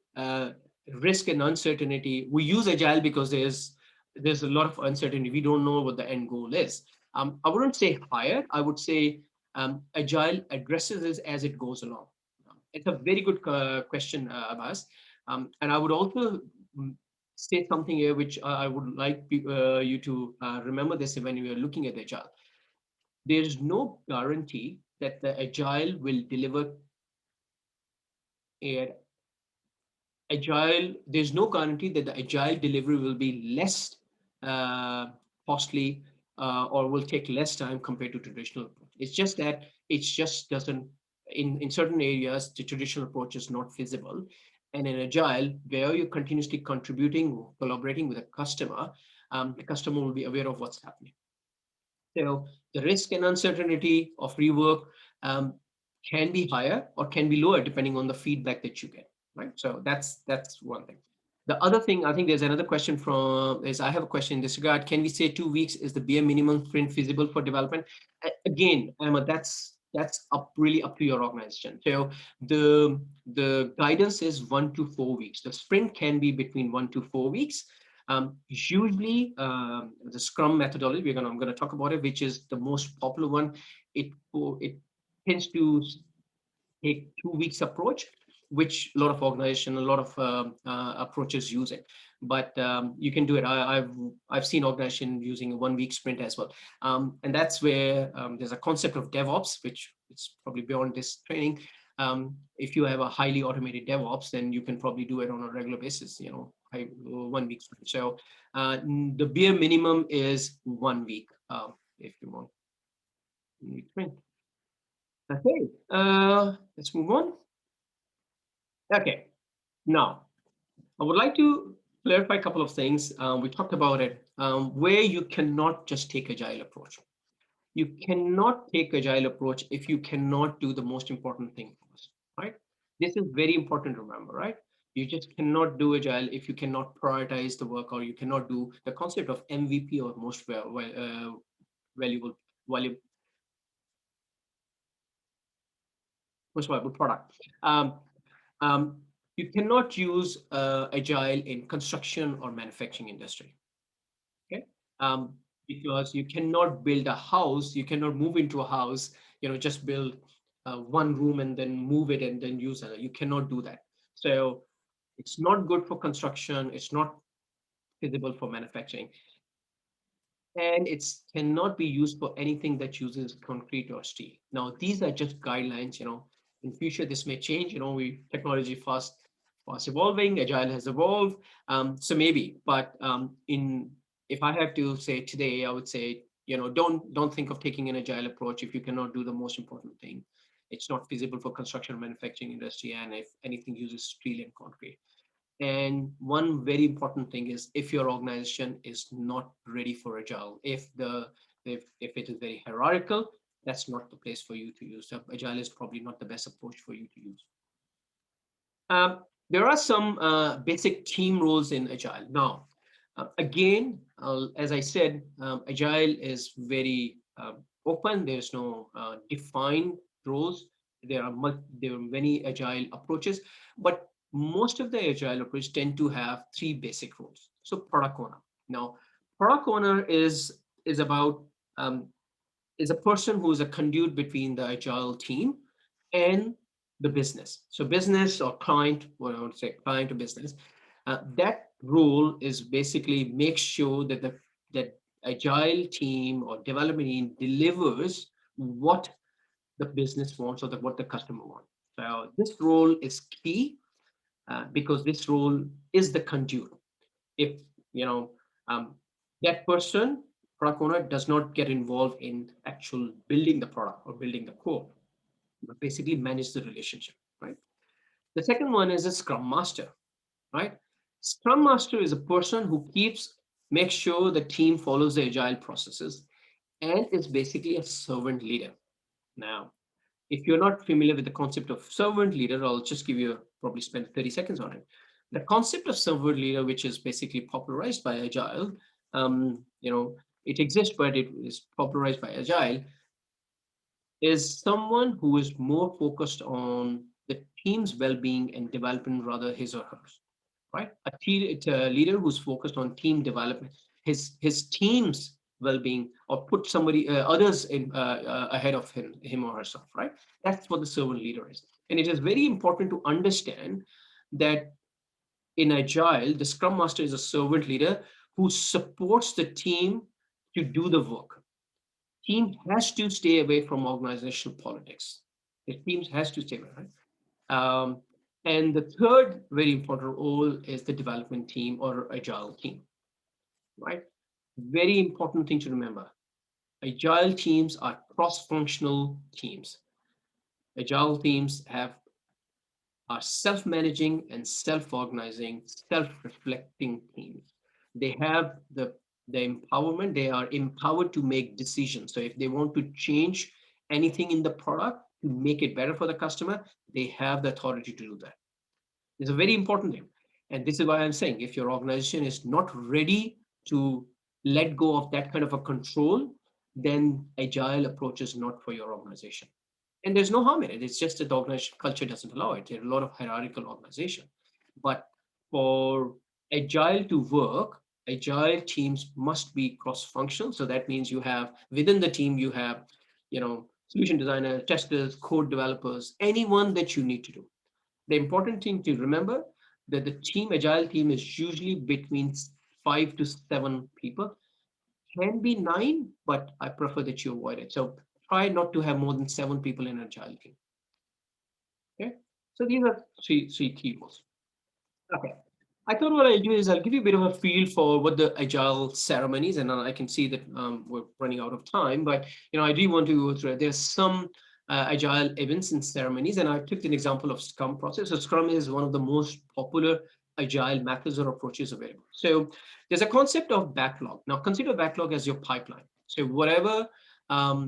risk and uncertainty, we use agile because there's a lot of uncertainty. We don't know what the end goal is. I wouldn't say higher. I would say agile addresses this as it goes along. It's a very good question, Abbas. And I would also mm, say something here which I would like you to remember this when you are looking at agile. There is no guarantee that the agile will deliver a agile, there's no guarantee that the agile delivery will be less uh, costly or will take less time compared to traditional approach. It's just that it just doesn't, in certain areas, the traditional approach is not feasible. And in agile, where you're continuously contributing, collaborating with a customer, the customer will be aware of what's happening. So the risk and uncertainty of rework um, can be higher or can be lower depending on the feedback that you get, right? So that's one thing. The other thing, I think there's another question from, is I have a question in this regard. Can we say 2 weeks is the bare minimum sprint feasible for development? Again, Emma, that's really up to your organization. So the guidance is 1 to 4 weeks. The sprint can be between 1 to 4 weeks. Usually, the Scrum methodology, I'm going to talk about it, which is the most popular one. It tends to take 2 weeks approach, which a lot of organization, a lot of approaches use it. But you can do it. I've seen organization using a 1 week sprint as well, and that's where there's a concept of DevOps, which is probably beyond this training. If you have a highly automated DevOps, then you can probably do it on a regular basis. 1 week sprint. So the bare minimum is 1 week if you want. Sprint. Okay, let's move on. Okay, now I would like to clarify a couple of things. We talked about it, where you cannot just take agile approach. You cannot take agile approach if you cannot do the most important thing first, right? This is very important to remember, right? You just cannot do agile if you cannot prioritize the work, or you cannot do the concept of MVP, or valuable, valuable, most valuable product. Um, you cannot use agile in construction or manufacturing industry. Okay, because you cannot build a house, you cannot move into a house, just build one room and then move it and then use it. You cannot do that. So it's not good for construction, it's not feasible for manufacturing, and it cannot be used for anything that uses concrete or steel. Now, these are just guidelines. In future this may change. We technology fast evolving, agile has evolved, so maybe, but in if I have to say today, I would say, don't think of taking an agile approach if you cannot do the most important thing. It's not feasible for construction or manufacturing industry, and if anything uses steel and concrete. And one very important thing is, if your organization is not ready for agile, if it is very hierarchical, that's not the place for you to use. So agile is probably not the best approach for you to use. There are some basic team roles in agile. Now, again, as I said, agile is very open. There's no defined roles. There are many agile approaches, but most of the agile approaches tend to have three basic roles. So product owner. Now, product owner is about is a person who is a conduit between the agile team and the business. So business or client, what I would say, client or business, that role is basically make sure that that agile team or development team delivers what the business wants, or what the customer wants. So this role is key, because this role is the conduit. If you know, That person, product owner, does not get involved in actual building the product or building the core, but basically manage the relationship, right? The second one is a scrum master, right? Scrum master is a person who makes sure the team follows the agile processes and is basically a servant leader. Now, if you're not familiar with the concept of servant leader, I'll just give you probably spend 30 seconds on it. The concept of servant leader, which is basically popularized by Agile, it exists, but it is popularized by Agile, is someone who is more focused on the team's well-being and development rather his or hers, right? It's a leader who's focused on team development, his team's well-being, or put somebody others in ahead of him or herself, right? That's what the servant leader is, and it is very important to understand that in Agile, the Scrum Master is a servant leader who supports the team to do the work. Team has to stay away from organizational politics. The teams has to stay away, right? Um, and the third very important role is the development team or agile team, right? Very important thing to remember. Agile teams are cross-functional teams. Agile teams are self-managing and self-organizing, self-reflecting teams. They have the empowerment, they are empowered to make decisions. So if they want to change anything in the product to make it better for the customer, they have the authority to do that. It's a very important thing. And this is why I'm saying if your organization is not ready to let go of that kind of a control, then agile approach is not for your organization. And there's no harm in it. It's just that the organization culture doesn't allow it. There are a lot of hierarchical organization. But for agile to work, agile teams must be cross-functional. So that means you have within the team, you have, solution designers, testers, code developers, anyone that you need to do. The important thing to remember that the agile team is usually between 5 to 7 people, can be 9, but I prefer that you avoid it. So try not to have more than 7 people in an agile team. Okay. So these are three key rules. Okay. I thought what I'll do is I'll give you a bit of a feel for what the agile ceremonies, and I can see that we're running out of time, but I do want to go through it. There's some agile events and ceremonies, and I took an example of Scrum process. So Scrum is one of the most popular agile methods or approaches available. So there's a concept of backlog. Now consider backlog as your pipeline. So whatever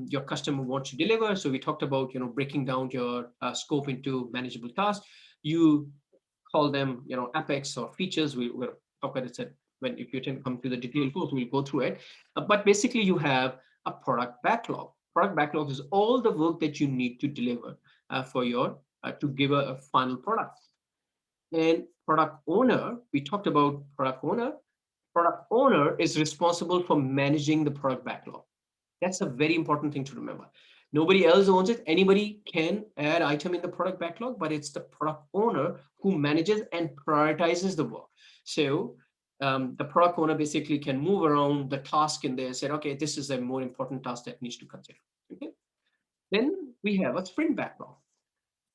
your customer wants to deliver. So we talked about breaking down your scope into manageable tasks. You call them, apex or features. We'll talk about it when if you can come to the detailed course, we'll go through it. But basically, you have a product backlog. Product backlog is all the work that you need to deliver for your to give a final product. And product owner, we talked about product owner. Product owner is responsible for managing the product backlog. That's a very important thing to remember. Nobody else owns it. Anybody can add item in the product backlog, but it's the product owner who manages and prioritizes the work. So the product owner basically can move around the task in there, say, okay, this is a more important task that needs to consider. Okay. Then we have a sprint backlog.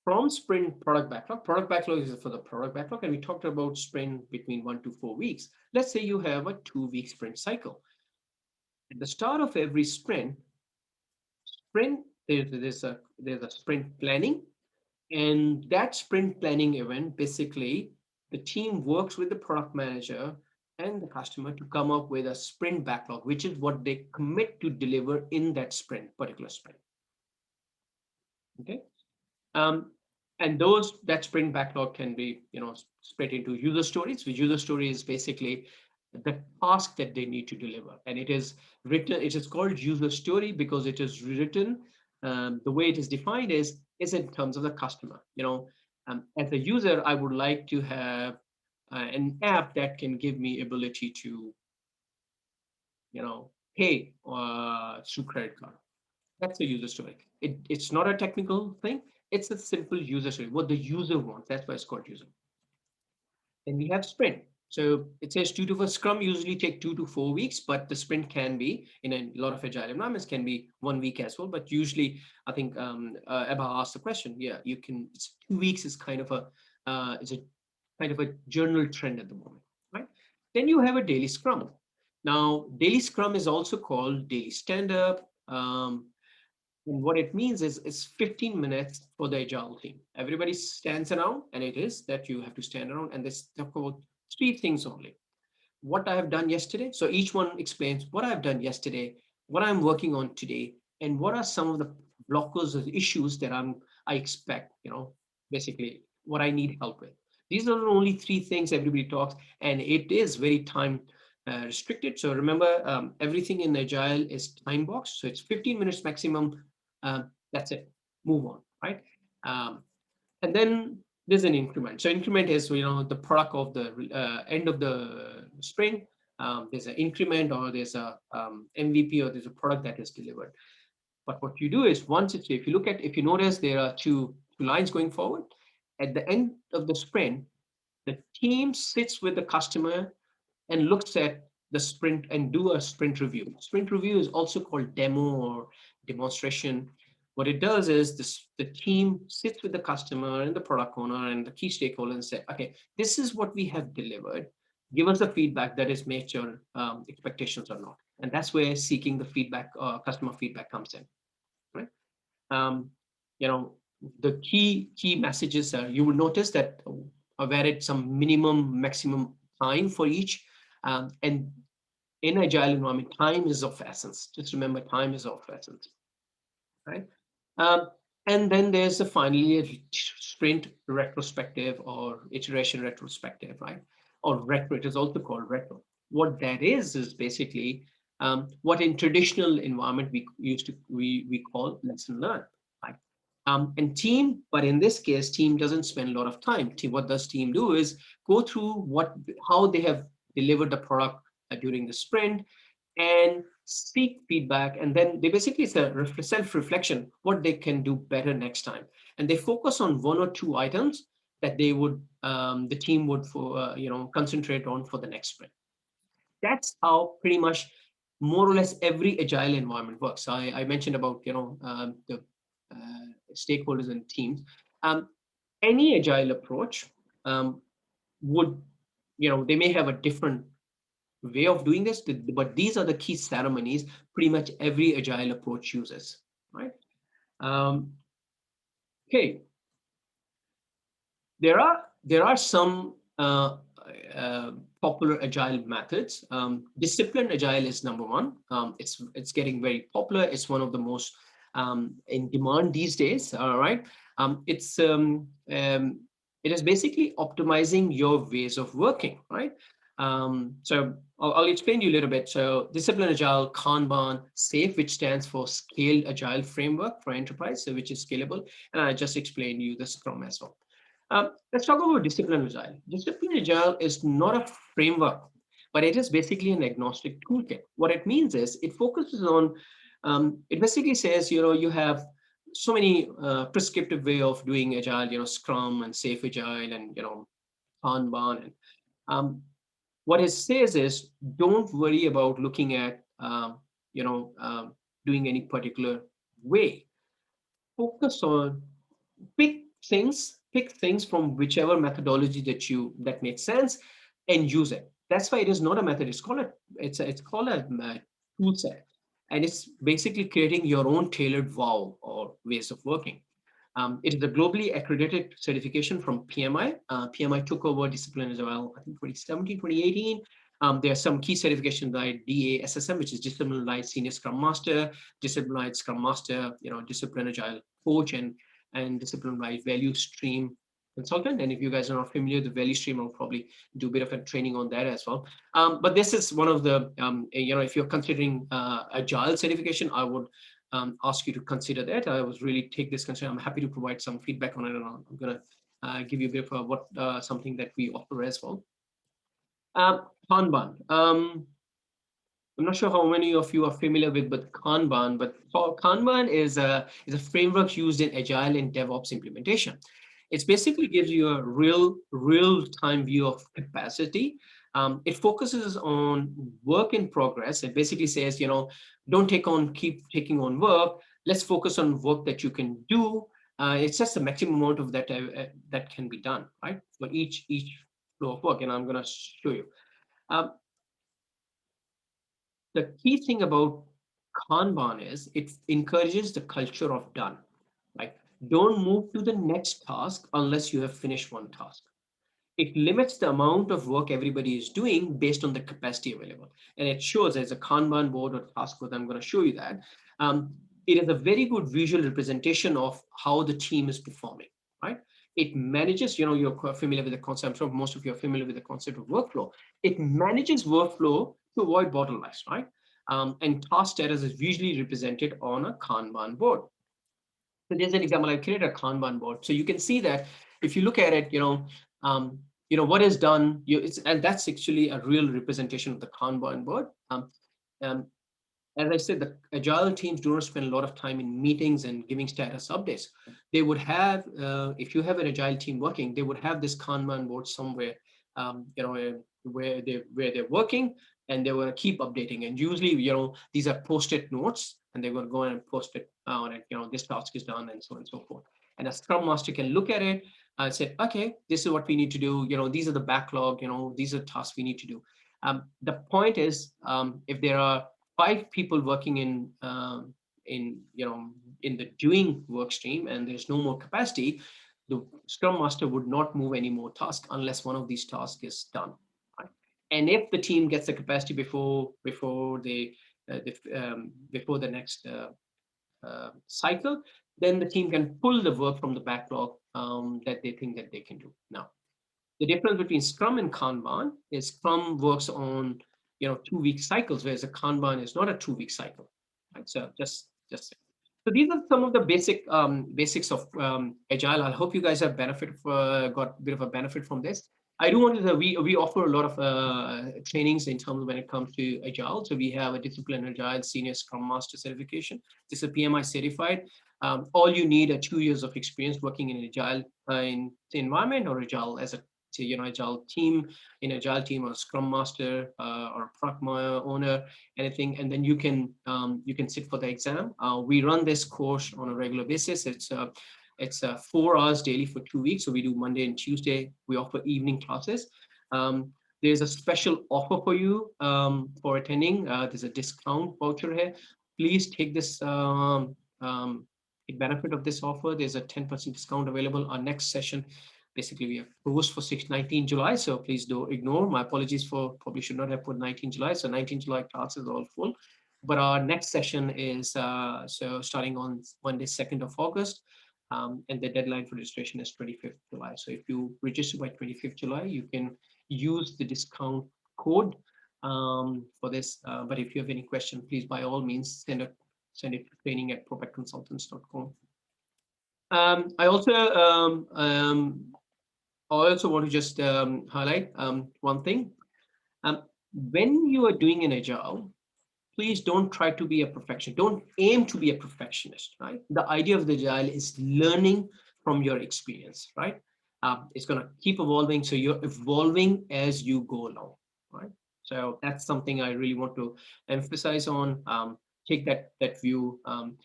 From sprint product backlog is for the product backlog, and we talked about sprint between 1 to 4 weeks. Let's say you have a 2-week sprint cycle. At the start of every sprint, there's a sprint planning, and that sprint planning event, basically the team works with the product manager and the customer to come up with a sprint backlog, which is what they commit to deliver in that particular sprint. Okay. And that sprint backlog can be split into user stories. The user story is basically the task that they need to deliver, and it is called user story because it is written, the way it is defined is in terms of the customer. As a user, I would like to have an app that can give me ability to pay through credit card. That's the user story. It's not a technical thing. It's a simple user story, what the user wants. That's why it's called user. Then we have sprint. So it says Scrum usually take 2 to 4 weeks, but the sprint can be in a lot of agile environments can be 1 week as well. But usually, I think Ebba asked the question. Yeah, you can. 2 weeks is kind of a general trend at the moment, right? Then you have a daily Scrum. Now, daily scrum is also called daily stand-up. And what it means is it's 15 minutes for the agile team. Everybody stands around, and it is that you have to stand around, and they talk about three things only. What I have done yesterday. So each one explains what I've done yesterday, what I'm working on today, and what are some of the blockers or issues that I expect, basically what I need help with. These are the only three things everybody talks, and it is very time restricted. So remember, everything in Agile is time boxed. So it's 15 minutes maximum. That's it. Move on, right? Um, and then there's an increment. So increment is the product of the end of the sprint. There's an increment, or there's a MVP, or there's a product that is delivered. But what you do is, once it's, if you notice, there are two lines going forward. At the end of the sprint, the team sits with the customer and looks at the sprint and do a sprint review. Sprint review is also called demo or demonstration. What it does is the team sits with the customer and the product owner and the key stakeholder and say, okay, this is what we have delivered. Give us the feedback that is met your expectations or not. And that's where seeking the feedback, customer feedback comes in, right? Um, you know, the key messages are, you will notice that I've added some minimum, maximum time for each. And in agile environment, time is of essence. Just remember, time is of essence, right? Um, and then there's finally a sprint retrospective or iteration retrospective, right? Or retro, it is also called retro. What that is basically what in traditional environment we call lesson learned, right? And team, but in this case, team doesn't spend a lot of time. What does team do is go through how they have delivered the product during the sprint, and seek feedback, and then they basically, it's a self-reflection what they can do better next time, and they focus on one or two items that the team would concentrate on for the next sprint. That's how pretty much more or less every agile environment works. So I mentioned about the stakeholders and teams. Any agile approach would, they may have a different way of doing this, but these are the key ceremonies pretty much every agile approach uses, right? Um, okay, there are some popular agile methods. Disciplined agile is number one. It's getting very popular. It's one of the most in demand these days. All right, it's it is basically optimizing your ways of working, right? So I'll explain to you a little bit. So disciplined agile, Kanban, SAFe, which stands for Scaled Agile Framework for Enterprise, so which is scalable, and I just explained you the Scrum as well. Let's talk about discipline agile. Discipline agile is not a framework, but it is basically an agnostic toolkit. What it means is it focuses on, it basically says, you have so many prescriptive way of doing agile, Scrum and SAFe agile and, Kanban. And what it says is, don't worry about looking at, doing any particular way. Focus on pick pick things from whichever methodology that makes sense and use it. That's why it is not a method. It's called a tool set, and it's basically creating your own tailored wow or ways of working. It is a globally accredited certification from PMI. PMI took over discipline as well, I think 2017, 2018. There are some key certifications like DASSM, which is Disciplined Senior Scrum Master, Disciplined Scrum Master, Disciplined Agile Coach, and Disciplined Value Stream Consultant. And if you guys are not familiar with the value stream, I'll probably do a bit of a training on that as well. But this is one of the, if you're considering Agile certification, I would ask you to consider that. I was really take this concern. I'm happy to provide some feedback on it, and I'm going to give you a bit of something that we offer as well. Kanban. I'm not sure how many of you are familiar with Kanban, but Kanban is a framework used in Agile and DevOps implementation. It basically gives you a real-time view of capacity. It focuses on work in progress. It basically says, don't keep taking on work. Let's focus on work that you can do. It's just the maximum amount of that can be done, right? For each flow of work, and I'm going to show you. The key thing about Kanban is it encourages the culture of done. Like, don't move to the next task unless you have finished one task. It limits the amount of work everybody is doing based on the capacity available. And it shows as a Kanban board or task board, I'm going to show you that. Um, it is a very good visual representation of how the team is performing, right? It manages, you're quite familiar with the concept, I'm sure most of you are familiar with the concept of workflow. It manages workflow to avoid bottlenecks, right? And task status is usually represented on a Kanban board. So there's an example. I've created a Kanban board. So you can see that if you look at it, what is done, and that's actually a real representation of the Kanban board. Um, as I said, the agile teams do not spend a lot of time in meetings and giving status updates. They would have, if you have an agile team working, they would have this Kanban board somewhere, where they're working, and they want to keep updating. And usually, these are post-it notes, and they're going to go and post it on it. This task is done, and so on and so forth. And a Scrum Master can look at it and say, okay, this is what we need to do. These are the backlog. These are tasks we need to do. The point is, if there are 5 people working in the doing work stream and there's no more capacity, the Scrum Master would not move any more tasks unless one of these tasks is done, right? And if the team gets the capacity before the next cycle, then the team can pull the work from the backlog that they think that they can do. Now, the difference between Scrum and Kanban is Scrum works on 2-week cycles, whereas a Kanban is not a 2-week cycle. Right? So so these are some of the basics of Agile. I hope you guys have got a bit of a benefit from this. I do want to we offer a lot of trainings in terms of when it comes to Agile. So we have a Discipline Agile Senior Scrum Master certification. This is PMI certified. All you need are 2 years of experience working in Agile in the environment, or Agile as a Agile team, in Agile team, or Scrum Master, or product owner, anything, and then you can sit for the exam. We run this course on a regular basis. It's 4 hours daily for 2 weeks. So we do Monday and Tuesday. We offer evening classes. There's a special offer for you for attending. There's a discount voucher here. Please take this benefit of this offer. There's a 10% discount available. Our next session, basically, we are closed for 19 July. So please don't ignore. My apologies for probably should not have put 19 July. So 19 July classes are all full. But our next session is so starting on Monday, 2nd of August. And the deadline for registration is 25th July. So if you register by 25th July, you can use the discount code for this. But if you have any question, please, by all means, send it to training@propracconsultants.com. I also want to just highlight one thing. When you are doing an Agile, please don't try to be a perfectionist. Don't aim to be a perfectionist, right? The idea of the Agile is learning from your experience, right? It's going to keep evolving. So you're evolving as you go along, right? So that's something I really want to emphasize on. Take that view and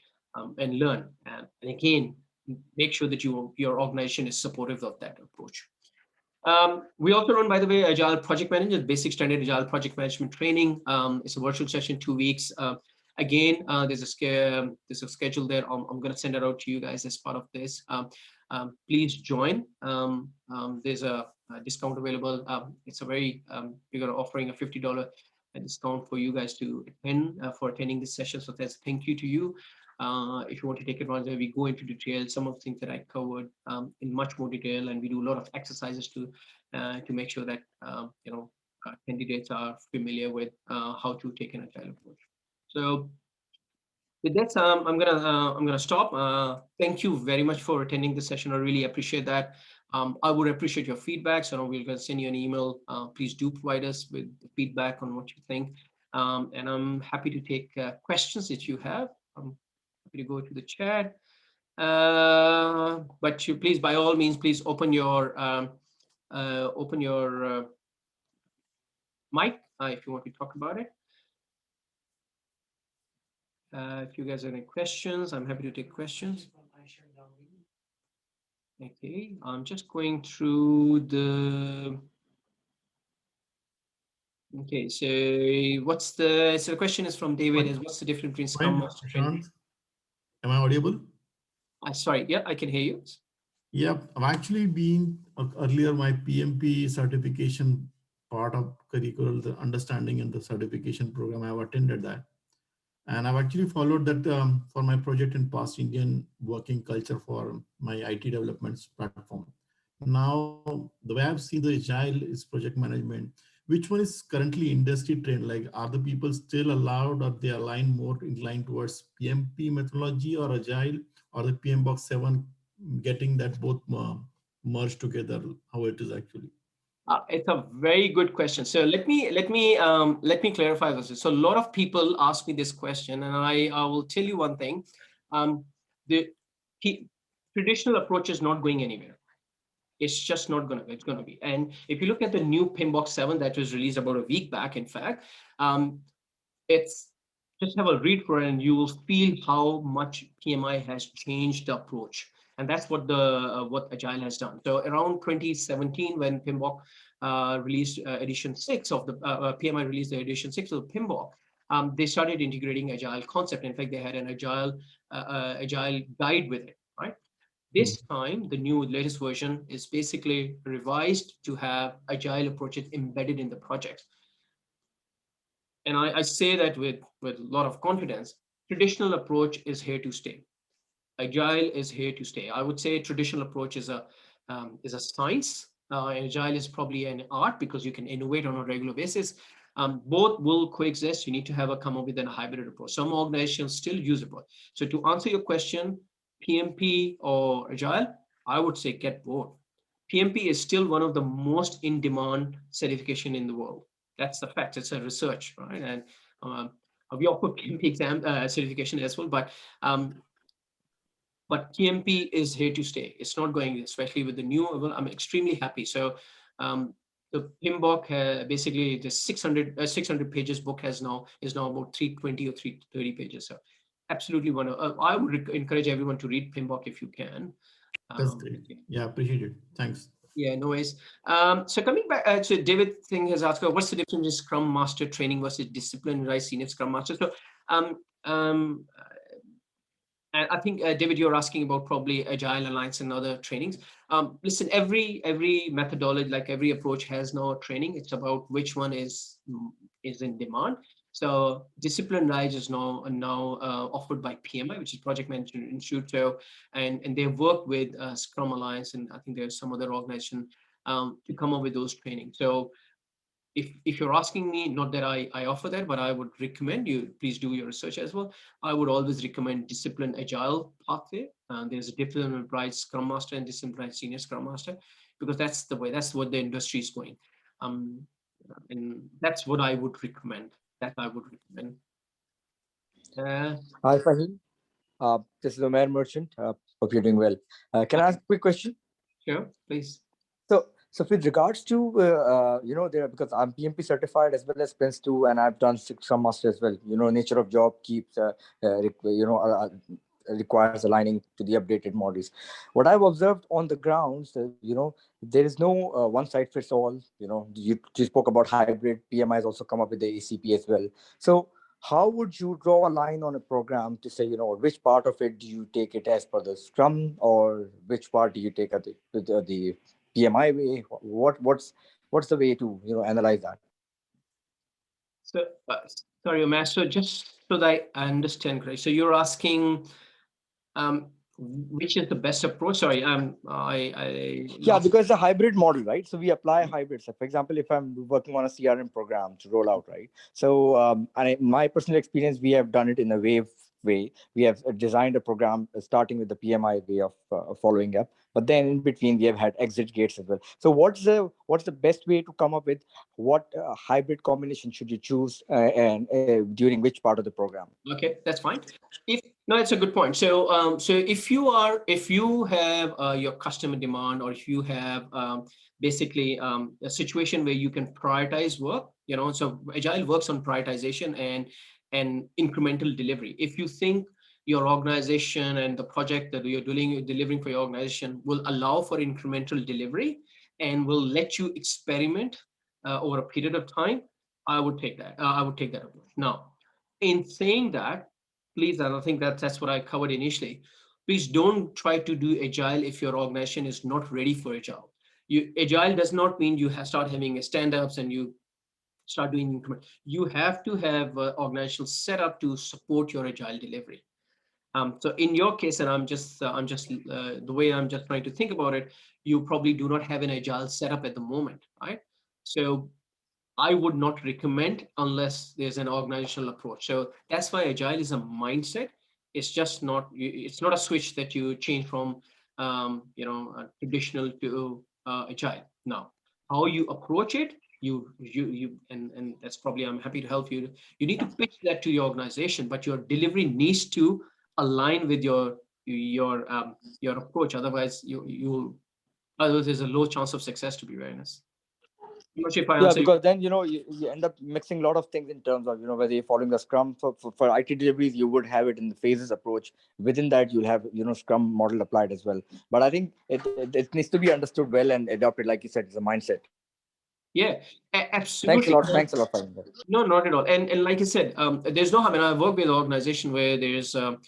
learn. And again, make sure that your organization is supportive of that approach. We also run, by the way, Agile Project Management, basic standard Agile project management training. It's a virtual session, 2 weeks. Again, there's a schedule there. I'm going to send it out to you guys as part of this. Please join. There's a discount available. It's a very, we're offering a $50 discount for you guys to attend for attending this session. So that's thank you to you. If you want to take advantage, we go into detail some of the things that I covered in much more detail, and we do a lot of exercises to make sure that candidates are familiar with how to take an agile approach. So with that, I'm gonna stop. Thank you very much for attending this session. I really appreciate that. I would appreciate your feedback. So we're going to send you an email. Please do provide us with feedback on what you think. And I'm happy to take questions that you have. I'm happy to go to the chat. But you please, by all means, please open your mic if you want to talk about it. If you guys have any questions, I'm happy to take questions. Okay, I'm just going through Okay, so so the question is from David is what's the difference between Scrum Fine, Master training? Prashant. Am I audible? Sorry, yeah, I can hear you. Yeah, I've actually been earlier my PMP certification part of curricular, the understanding and the certification program. I've attended that. And I've actually followed that for my project in past Indian working culture for my IT developments platform. Now, the way I've seen the Agile is project management. Which one is currently industry trend? Like, are the people still allowed or they align more inclined towards PMP methodology or Agile or the PM Box 7 getting that both merged together, how it is actually? It's a very good question. So let me clarify this. So a lot of people ask me this question, and I will tell you one thing. The traditional approach is not going anywhere. It's just not gonna. It's gonna be. And if you look at the new Pinbox 7 that was released about a week back, in fact, it's just have a read for it, and you will feel how much PMI has changed the approach. And that's what what Agile has done. So around 2017, when PMBOK released edition 6 of the PMI released the edition 6 of the PMBOK, they started integrating Agile concept. In fact, they had an Agile guide with it, right? Hmm. This time, the new latest version is basically revised to have Agile approaches embedded in the project. And I say that with a lot of confidence. Traditional approach is here to stay. Agile is here to stay. I would say traditional approach is a science. Agile is probably an art because you can innovate on a regular basis. Both will coexist. You need to have a come up with a hybrid approach. Some organizations still use approach. So to answer your question, PMP or Agile, I would say get both. PMP is still one of the most in-demand certification in the world. That's the fact. It's a research, right? And um, we offer PMP exam certification as well, but PMP is here to stay. It's not going, especially with the new. Well, I'm extremely happy. So the PMBOK basically the 600 pages book is now about 320 or 330 pages. So absolutely one. I would encourage everyone to read PMBOK if you can. That's great. Okay. Yeah, appreciate it. Thanks. Yeah, no worries. So coming back to David Thing has asked, what's the difference in Scrum Master training versus disciplined senior Scrum Master? So um, um, and I think, David, you're asking about probably Agile Alliance and other trainings. Listen, every methodology, like every approach has no training. It's about which one is in demand. So Discipline Rise is now offered by PMI, which is Project Management Institute. So and they work with Scrum Alliance, and I think there's some other organization to come up with those trainings. So if you're asking me, not that I offer that, but I would recommend you please do your research as well. I would always recommend Discipline Agile pathway. There's a Discipline Bright Scrum Master and Discipline Bright Senior Scrum Master, because that's the way, that's what the industry is going. Um, and that's what I would recommend. That I would recommend. Hi, Faheem. This is Omer Merchant. Hope you're doing well. Can I ask a quick question? Sure, please. So with regards to there, because I'm PMP certified as well as Prince 2, and I've done Scrum Master as well. Nature of job keeps requires aligning to the updated models. What I've observed on the grounds, there is no one size fits all. You spoke about hybrid. PMI has also come up with the ACP as well. So how would you draw a line on a program to say, which part of it do you take it as per the Scrum, or which part do you take at the PMI way? What's the way to analyze that? So sorry, Omer, so just so that I understand correctly, so you're asking which is the best approach? Sorry, Yeah, because it's a hybrid model, right? So we apply hybrids. So for example, if I'm working on a CRM program to roll out, right? So my personal experience, we have done it in a wave way. We have designed a program starting with the PMI way of following up, but then in between we have had exit gates as well. So what's the best way to come up with what hybrid combination should you choose and during which part of the program? Okay, that's fine. No, it's a good point. So so if you have your customer demand, or if you have basically a situation where you can prioritize work, so Agile works on prioritization and incremental delivery. If you think your organization and the project that you're delivering for your organization will allow for incremental delivery and will let you experiment over a period of time, I would take that. I would take that approach. Now, in saying that, please, and I think that's what I covered initially. Please don't try to do agile if your organization is not ready for agile. Agile does not mean you start having stand-ups and you start doing increment. You have to have an organizational setup to support your agile delivery. So in your case, and the way I'm just trying to think about it, you probably do not have an agile setup at the moment, right? So I would not recommend unless there's an organizational approach. So that's why agile is a mindset. It's just not. It's not a switch that you change from, traditional to agile. Now, how you approach it, and that's probably I'm happy to help you. You need to pitch that to your organization, but your delivery needs to align with your approach. Otherwise, otherwise there's a low chance of success. To be very honest. I'm not sure if I Yeah, answered because then, you end up mixing a lot of things in terms of, whether you're following the Scrum for IT deliveries, you would have it in the phases approach. Within that, you'll have, Scrum model applied as well. But I think it needs to be understood well and adopted, like you said, it's a mindset. Yeah, absolutely. Thanks a lot for that. No, not at all. And like I said, there's no, I mean, I work with an organization where there's a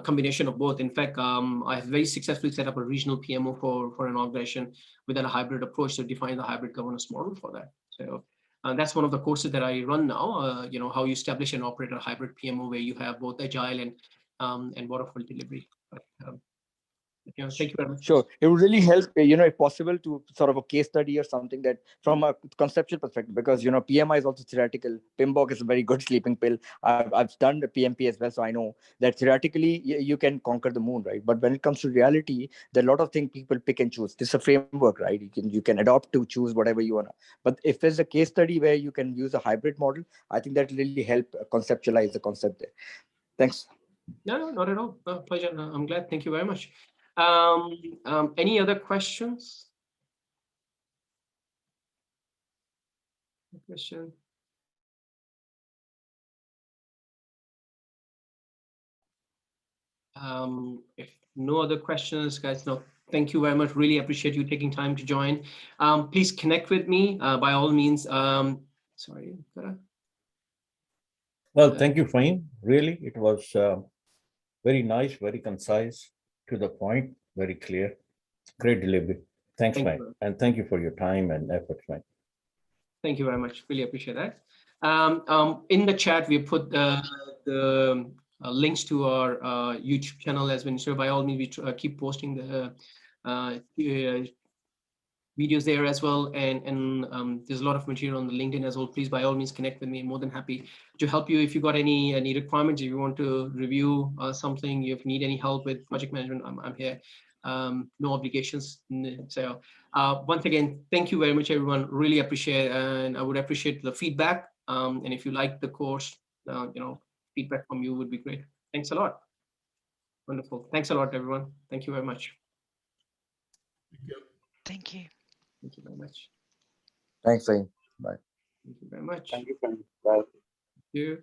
combination of both. In fact, I have very successfully set up a regional PMO for an organization with a hybrid approach to define the hybrid governance model for that. So that's one of the courses that I run now, how you establish and operate a hybrid PMO where you have both agile and waterfall delivery. But, thank you very much. Sure. It would really help, if possible, to sort of a case study or something that from a conceptual perspective, because, PMI is also theoretical. PMBOK is a very good sleeping pill. I've done the PMP as well, so I know that theoretically you can conquer the moon, right? But when it comes to reality, there are a lot of things people pick and choose. This is a framework, right? You can adopt to choose whatever you want. But if there's a case study where you can use a hybrid model, I think that will really help conceptualize the concept there. Thanks. No, not at all. Pleasure. I'm glad. Thank you very much. Any other questions? Question. If no other questions, guys, no. Thank you very much. Really appreciate you taking time to join. Please connect with me by all means. Sorry. Well, thank you, Faheem. Really, it was very nice, very concise, to the point, very clear. Great delivery. Thanks, Mike. And thank you for your time and efforts, Mike. Thank you very much. Really appreciate that. In the chat, we put the links to our YouTube channel as well. So by all means, we keep posting the videos there as well. And there's a lot of material on the LinkedIn as well. Please, by all means, connect with me. I'm more than happy to help you if you got any requirements. If you want to review something, if you need any help with project management, I'm here. No obligations. So once again, thank you very much, everyone. Really appreciate, and I would appreciate the feedback. And if you like the course, feedback from you would be great. Thanks a lot. Wonderful. Thanks a lot, everyone. Thank you very much. Thank you. Thank you. Thank you very much. Thanks, Faheem. Bye. Thank you very much. Thank you, friend. Bye. Thank you.